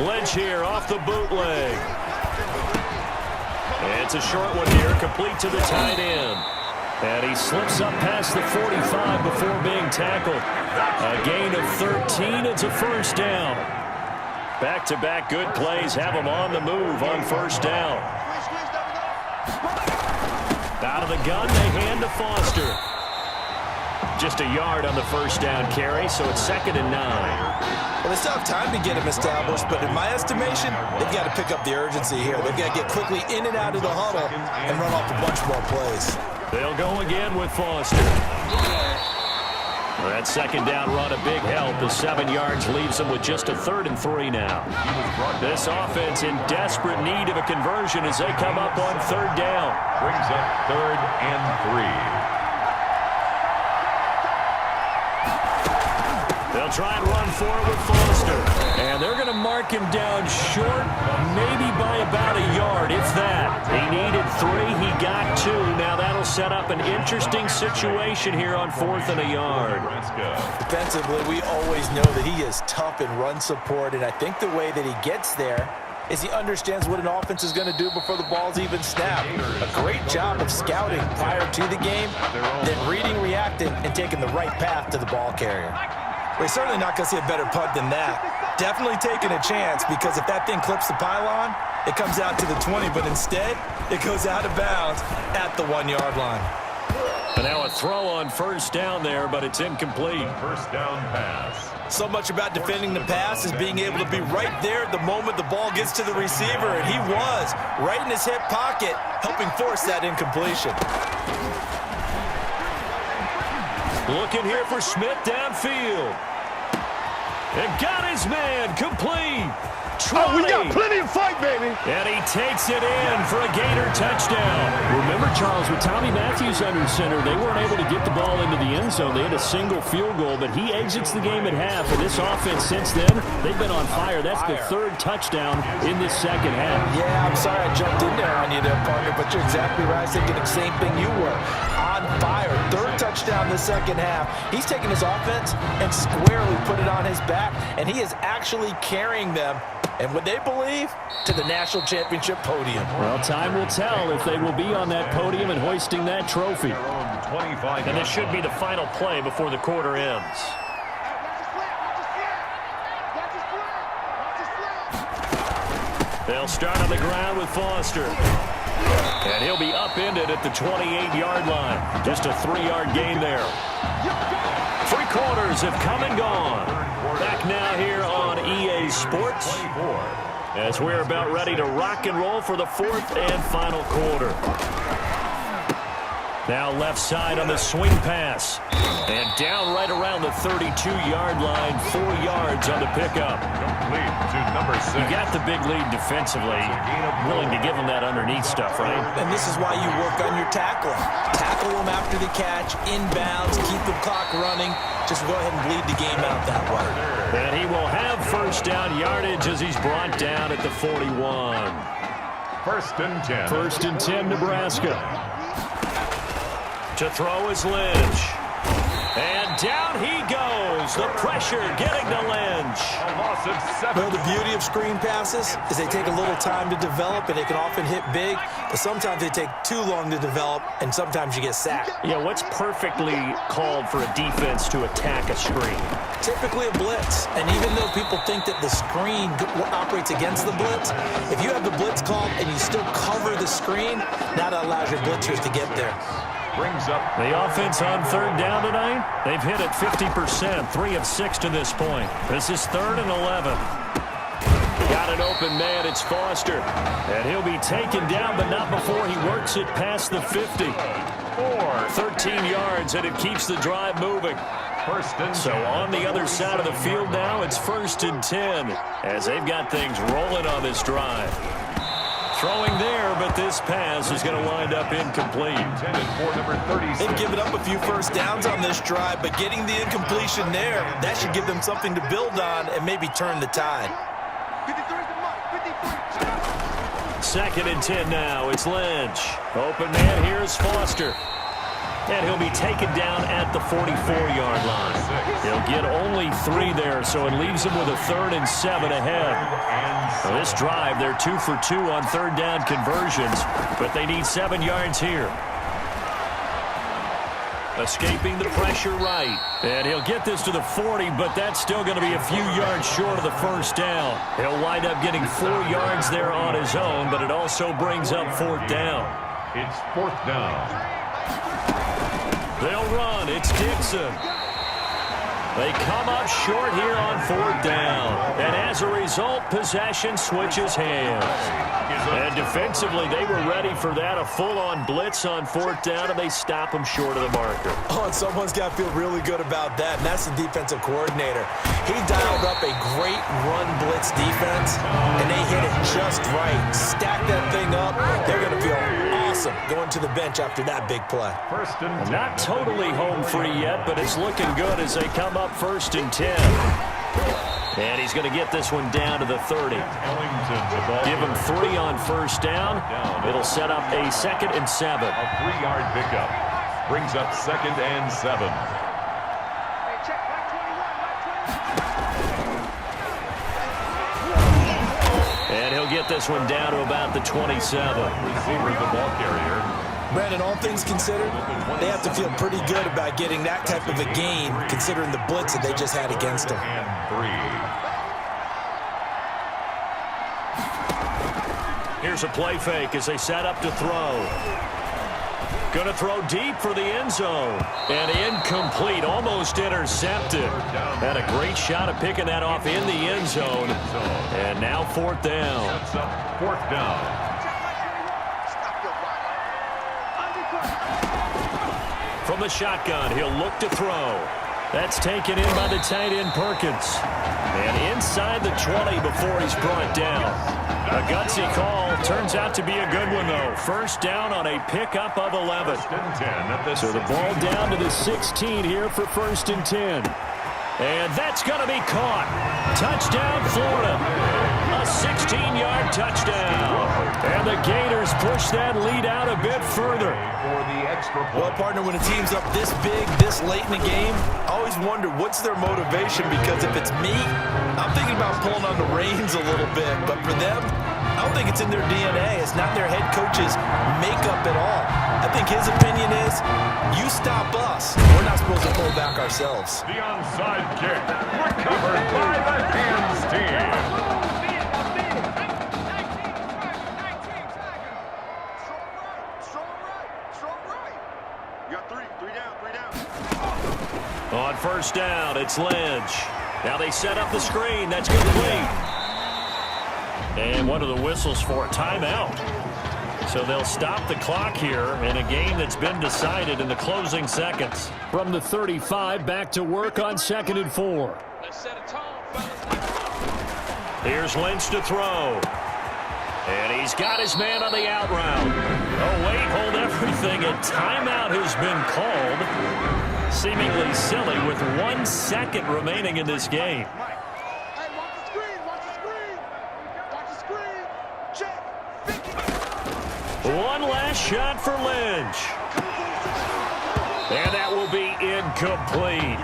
Lynch here off the bootleg. It's a short one here, complete to the tight end. And he slips up past the 45 before being tackled. A gain of 13, it's a 1st down. Back-to-back good plays have him on the move on 1st down. Out of the gun, they hand to Foster. Just a yard on the 1st down carry, so it's 2nd and 9. Well, they still have time to get him established, but in my estimation, they've got to pick up the urgency here. They've got to get quickly in and out of the huddle and run off a bunch more plays. They'll go again with Foster. Well, that 2nd down run a big help. The 7 yards leaves them with just a 3rd and 3 now. This offense in desperate need of a conversion as they come up on 3rd down. Brings up 3rd and 3. They'll try and run for it with Foster. And they're going to mark him down short, maybe by about a yard, if that. He needed 3, he got 2. Now that'll set up an interesting situation here on 4th and a yard. Defensively, we always know that he is tough in run support, and I think the way that he gets there is he understands what an offense is going to do before the ball's even snapped. A great job of scouting prior to the game, then reading, reacting, and taking the right path to the ball carrier. We're certainly not going to see a better punt than that. Definitely taking a chance because if that thing clips the pylon, it comes out to the 20, but instead, it goes out of bounds at the 1-yard line. And now a throw on 1st down there, but it's incomplete. 1st down pass. So much about defending the pass is being able to be right there at the moment the ball gets to the receiver, and he was right in his hip pocket, helping force that incompletion. Looking here for Smith downfield. And got his man complete. Oh, we got plenty of fight, baby. And he takes it in for a Gator touchdown. Remember, Charles, with Tommy Matthews under center, they weren't able to get the ball into the end zone. They had a single field goal, but he exits the game at half. And this offense since then, they've been on fire. That's the 3rd touchdown in this 2nd half. Yeah, I'm sorry I jumped in there on you there, partner, but you're exactly right. I was thinking the same thing you were. On fire. 3rd touchdown in the 2nd half. He's taken his offense and squarely put it on his back, and he is actually carrying them, and would they believe, to the national championship podium. Well, time will tell if they will be on that podium and hoisting that trophy. And this should be the final play before the quarter ends. They'll start on the ground with Foster. And he'll be upended at the 28-yard line. Just a 3-yard gain there. 3 quarters have come and gone. Back now here on EA Sports as we're about ready to rock and roll for the 4th and final quarter. Now left side on the swing pass. And down right around the 32-yard line, 4 yards on the pickup. Complete to number 6. You got the big lead defensively. Willing to give them that underneath stuff, right? And this is why you work on your tackling. Tackle them after the catch, inbounds, keep the clock running. Just go ahead and bleed the game out that way. And he will have first down yardage as he's brought down at the 41. First and 10. First and 10, Nebraska. To throw is Lynch. And down he goes. The pressure getting to Lynch. A loss of 7. Well, the beauty of screen passes is they take a little time to develop, and they can often hit big, but sometimes they take too long to develop, and sometimes you get sacked. Yeah, what's perfectly called for a defense to attack a screen? Typically a blitz, and even though people think that the screen operates against the blitz, if you have the blitz called and you still cover the screen, that allows your blitzers to get there. Brings up the offense on third down tonight. They've hit it 50%, 3 of 6 to this point. This is 3rd and 11. Got an open man. It's Foster. And he'll be taken down, but not before he works it past the 50. 13 yards, and it keeps the drive moving. First and 10. So on the other side of the field now, it's 1st and 10 as they've got things rolling on this drive. Throwing there, but this pass is going to wind up incomplete. They've given up a few first downs on this drive, but getting the incompletion there, that should give them something to build on and maybe turn the tide. 2nd and 10 now. It's Lynch. Open man, here's Foster. And he'll be taken down at the 44-yard line. He'll get only 3 there, so it leaves him with a 3rd and 7 ahead. Now this drive, they're 2 for 2 on third down conversions, but they need 7 yards here. Escaping the pressure right. And he'll get this to the 40, but that's still going to be a few yards short of the first down. He'll wind up getting 4 yards there on his own, but it also brings up 4th down. It's 4th down. They'll run. It's Dixon. They come up short here on 4th down. And as a result, possession switches hands. And defensively, they were ready for that. A full-on blitz on 4th down, and they stop them short of the marker. Oh, and someone's got to feel really good about that, and that's the defensive coordinator. He dialed up a great run blitz defense, and they hit it just right. Stack that thing up. They're going to feel awesome going to the bench after that big play. First and 10. Not totally home free yet, but it's looking good as they come up 1st and 10. And he's going to get this one down to the 30. Give him 3 on first down. It'll set up a 2nd and 7. A 3-yard pickup. Brings up 2nd and 7. And he'll get this one down to about the 27. Receiver, the ball carrier. Brandon, all things considered, they have to feel pretty good about getting that type of a gain, considering the blitz that they just had against them. And 3. Here's a play fake as they set up to throw. Going to throw deep for the end zone. And incomplete, almost intercepted. Had a great shot at picking that off in the end zone. And now 4th down. Sets up 4th down. From the shotgun, he'll look to throw. That's taken in by the tight end Perkins. And inside the 20 before he's brought down. A gutsy call. Turns out to be a good one, though. First down on a pickup of 11. So the ball down to the 16 here for 1st and 10. And that's going to be caught. Touchdown, Florida. A 16-yard touchdown. And the Gators push that lead out a bit further. For the extra point. Well, partner, when a team's up this big, this late in the game, I always wonder what's their motivation, because if it's me, I'm thinking about pulling on the reins a little bit. But for them, I don't think it's in their DNA. It's not their head coach's makeup at all. I think his opinion is, you stop us, we're not supposed to pull back ourselves. The onside kick, recovered by the hands team. On first down, it's Lynch. Now they set up the screen. That's complete. And one of the whistles for a timeout. So they'll stop the clock here in a game that's been decided in the closing seconds. From the 35, back to work on 2nd and 4. Here's Lynch to throw. And he's got his man on the out route. Oh, wait, hold everything. A timeout has been called. Seemingly silly with 1 second remaining in this game. One last shot for Lynch. And that will be incomplete.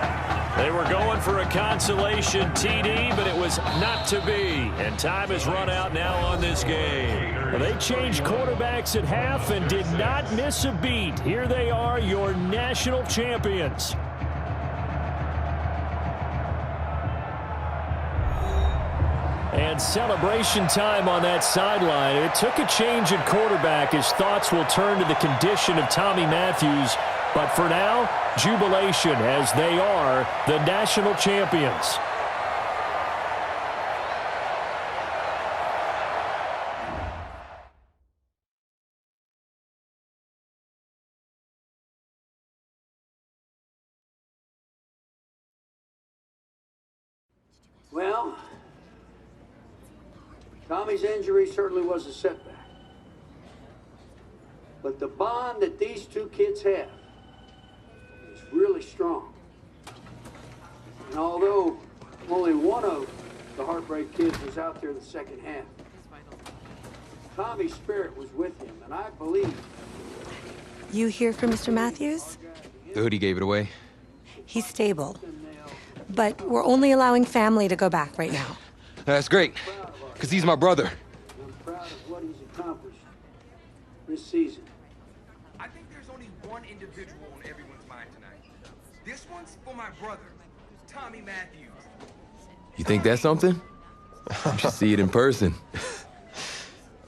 They were going for a consolation TD, but it was not to be. And time has run out now on this game. Well, they changed quarterbacks at half and did not miss a beat. Here they are, your national champions. And celebration time on that sideline. It took a change at quarterback as thoughts will turn to the condition of Tommy Matthews. But for now, jubilation as they are the national champions. Well, Tommy's injury certainly was a setback. But the bond that these two kids have is really strong. And although only one of the Heartbreak Kids was out there in the second half, Tommy's spirit was with him, and I believe... You hear from Mr. Matthews? The hoodie gave it away. He's stable. But we're only allowing family to go back right now. That's great, because he's my brother. I'm proud of what he's accomplished this season. I think there's only one individual on everyone's mind tonight. This one's for my brother, Tommy Matthews. You think that's something? You should see it in person.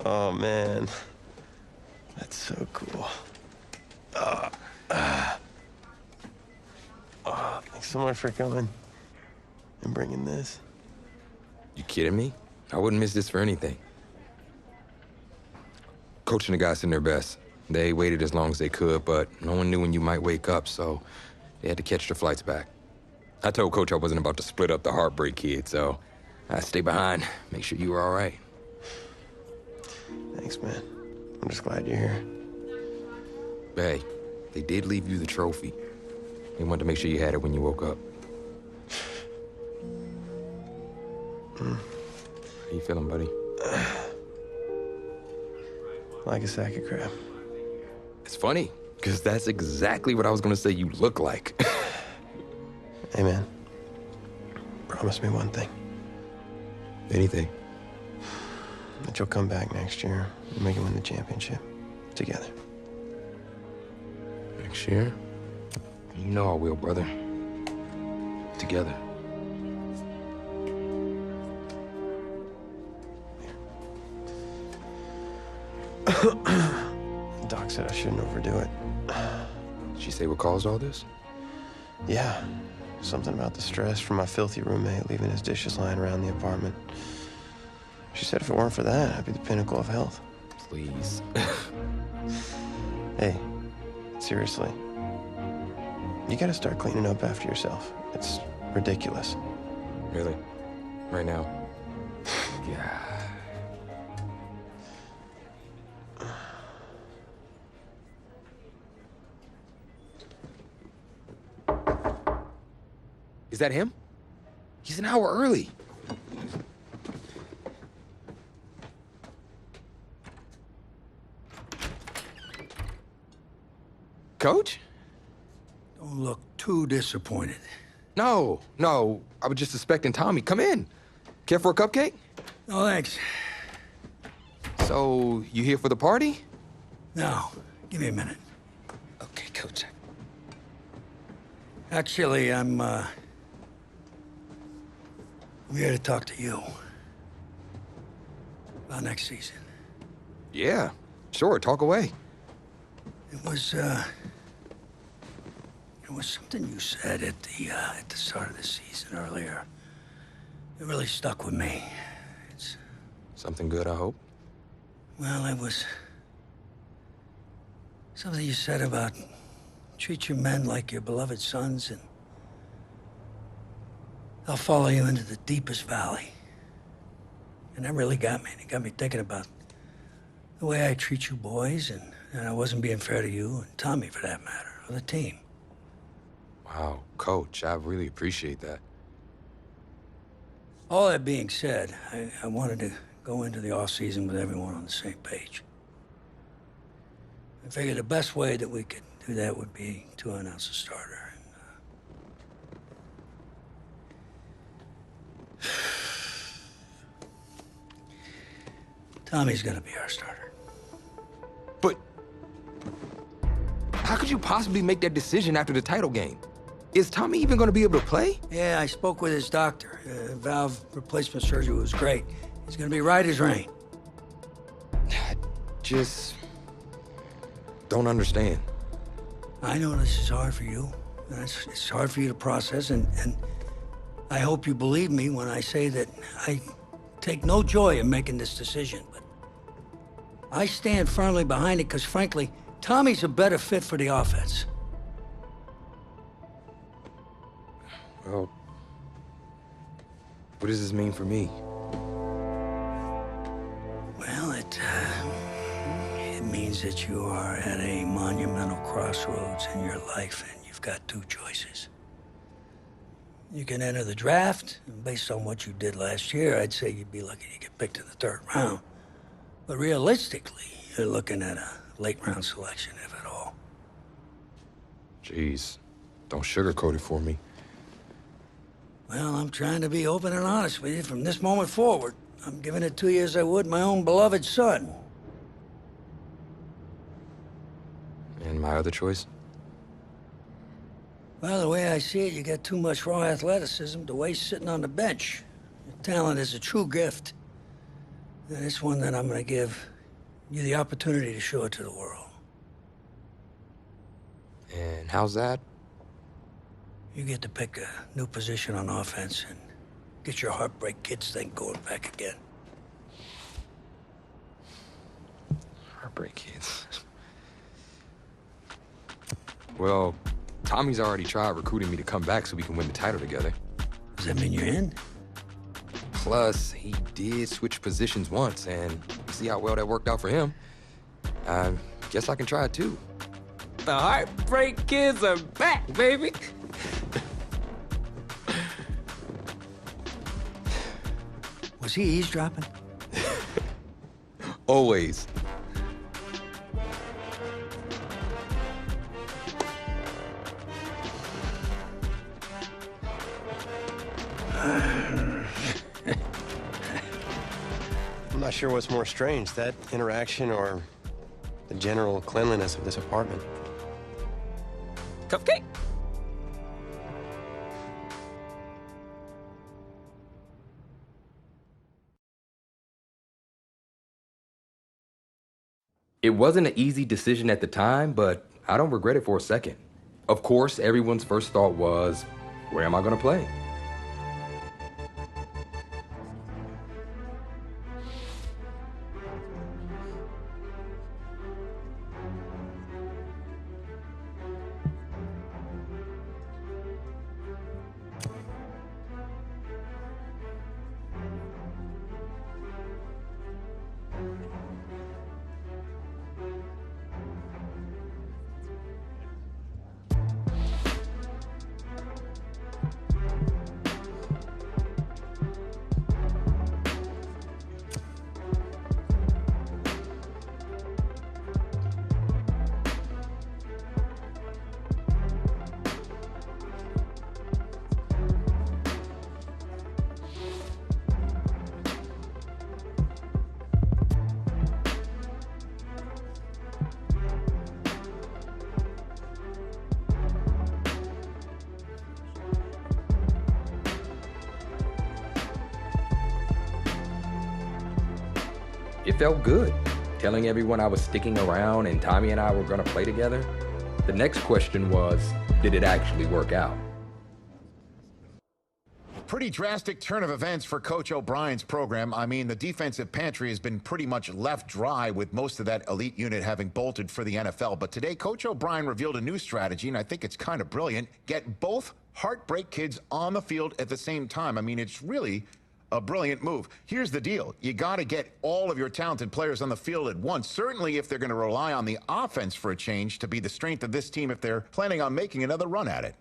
Oh, man. That's so cool. Thanks so much for coming and bringing this. You kidding me? I wouldn't miss this for anything. Coach and the guys did their best. They waited as long as they could, but no one knew when you might wake up, so they had to catch their flights back. I told Coach I wasn't about to split up the Heartbreak Kid, so I stay behind, make sure you were all right. Thanks, man. I'm just glad you're here. Hey, they did leave you the trophy. They wanted to make sure you had it when you woke up. How you feeling, buddy? Like a sack of crap. It's funny, because that's exactly what I was going to say you look like. Hey, man. Promise me one thing. Anything. That you'll come back next year and make it win the championship. Together. Next year? You know I will, brother. Together. Doc said I shouldn't overdo it. Did she say what caused all this? Yeah. Something about the stress from my filthy roommate leaving his dishes lying around the apartment. She said if it weren't for that, I'd be the pinnacle of health. Please. Hey, seriously. You gotta start cleaning up after yourself. It's ridiculous. Really? Right now? Yeah. Is that him? He's an hour early. Coach? Don't look too disappointed. No. I was just suspecting Tommy. Come in. Care for a cupcake? No, thanks. So, you here for the party? No, give me a minute. Okay, Coach. Actually, I'm here to talk to you about next season. Yeah, sure, talk away. It was something you said at the start of the season earlier. It really stuck with me. It's something good, I hope. well, it Something you said about treat your men like your beloved sons, and they'll follow you into the deepest valley. And that really got me. It got me thinking about the way I treat you boys, and I wasn't being fair to you, and Tommy for that matter, or the team. Wow, Coach, I really appreciate that. All that being said, I wanted to go into the off-season with everyone on the same page. I figured the best way that we could do that would be to announce a starter. Tommy's gonna be our starter. But how could you possibly make that decision after the title game? Is Tommy even gonna be able to play? Yeah, I spoke with his doctor. Valve replacement surgery was great. He's gonna be right as rain. I just don't understand. I know this is hard for you. It's hard for you to process, and I hope you believe me when I say that I take no joy in making this decision, but I stand firmly behind it because, frankly, Tommy's a better fit for the offense. Well, what does this mean for me? Well, it means that you are at a monumental crossroads in your life, and you've got two choices. You can enter the draft, and based on what you did last year, I'd say you'd be lucky to get picked in the 3rd round. But realistically, you're looking at a late-round selection, if at all. Jeez, don't sugarcoat it for me. Well, I'm trying to be open and honest with you from this moment forward. I'm giving it to you as I would my own beloved son. And my other choice? Well, the way I see it, you got too much raw athleticism to waste sitting on the bench. Your talent is a true gift. And it's one that I'm going to give you the opportunity to show it to the world. And how's that? You get to pick a new position on offense and get your Heartbreak Kids thing going back again. Heartbreak Kids. Well, Tommy's already tried recruiting me to come back so we can win the title together. Does that mean you're in? Plus, he did switch positions once, and see how well that worked out for him. I guess I can try it too. The Heartbreak Kids are back, baby. Was he eavesdropping? Always. I'm not sure what's more strange, that interaction or the general cleanliness of this apartment. Cupcake? It wasn't an easy decision at the time, but I don't regret it for a second. Of course, everyone's first thought was, where am I gonna play? It felt good, telling everyone I was sticking around and Tommy and I were gonna play together. The next question was, did it actually work out? pretty drastic turn of events for Coach O'Brien's program. I mean, the defensive pantry has been pretty much left dry with most of that elite unit having bolted for the NFL. But today, Coach O'Brien revealed a new strategy, and I think it's kind of brilliant. Get both heartbreak kids on the field at the same time. I mean, it's really a brilliant move. Here's the deal. You got to get all of your talented players on the field at once, certainly if they're going to rely on the offense for a change to be the strength of this team if they're planning on making another run at it.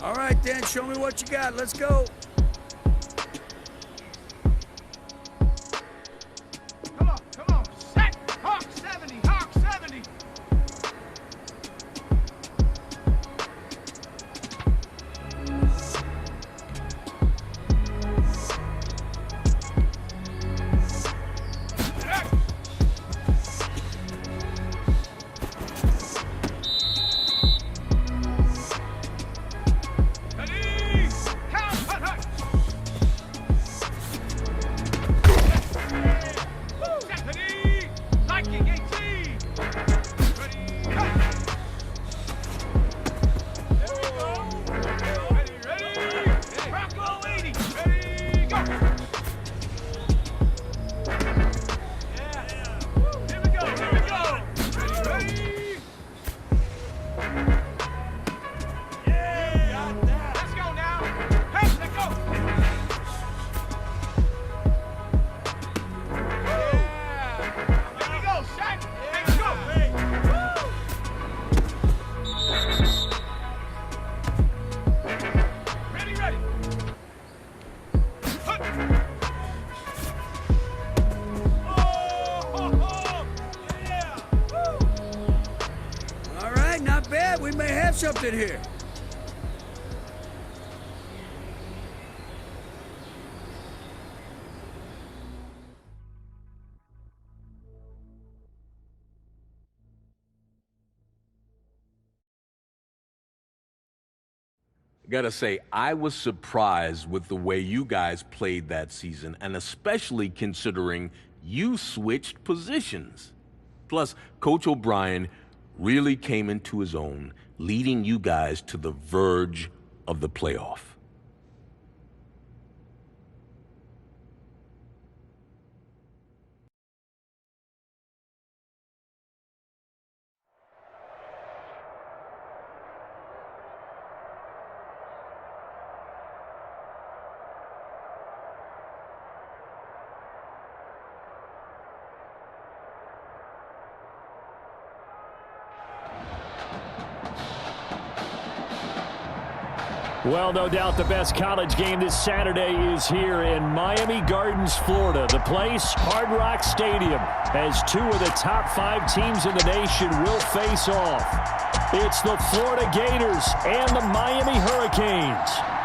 All right, then, show me what you got. Let's go. Come on. Set. Hawk 70. Hawk 70. Not bad. We may have something here. Gotta say, I was surprised with the way you guys played that season, and especially considering you switched positions. Plus, Coach O'Brien really came into his own, leading you guys to the verge of the playoff. Well, no doubt the best college game this Saturday is here in Miami Gardens, Florida. The place, Hard Rock Stadium, as two of the top 5 teams in the nation will face off. It's the Florida Gators and the Miami Hurricanes.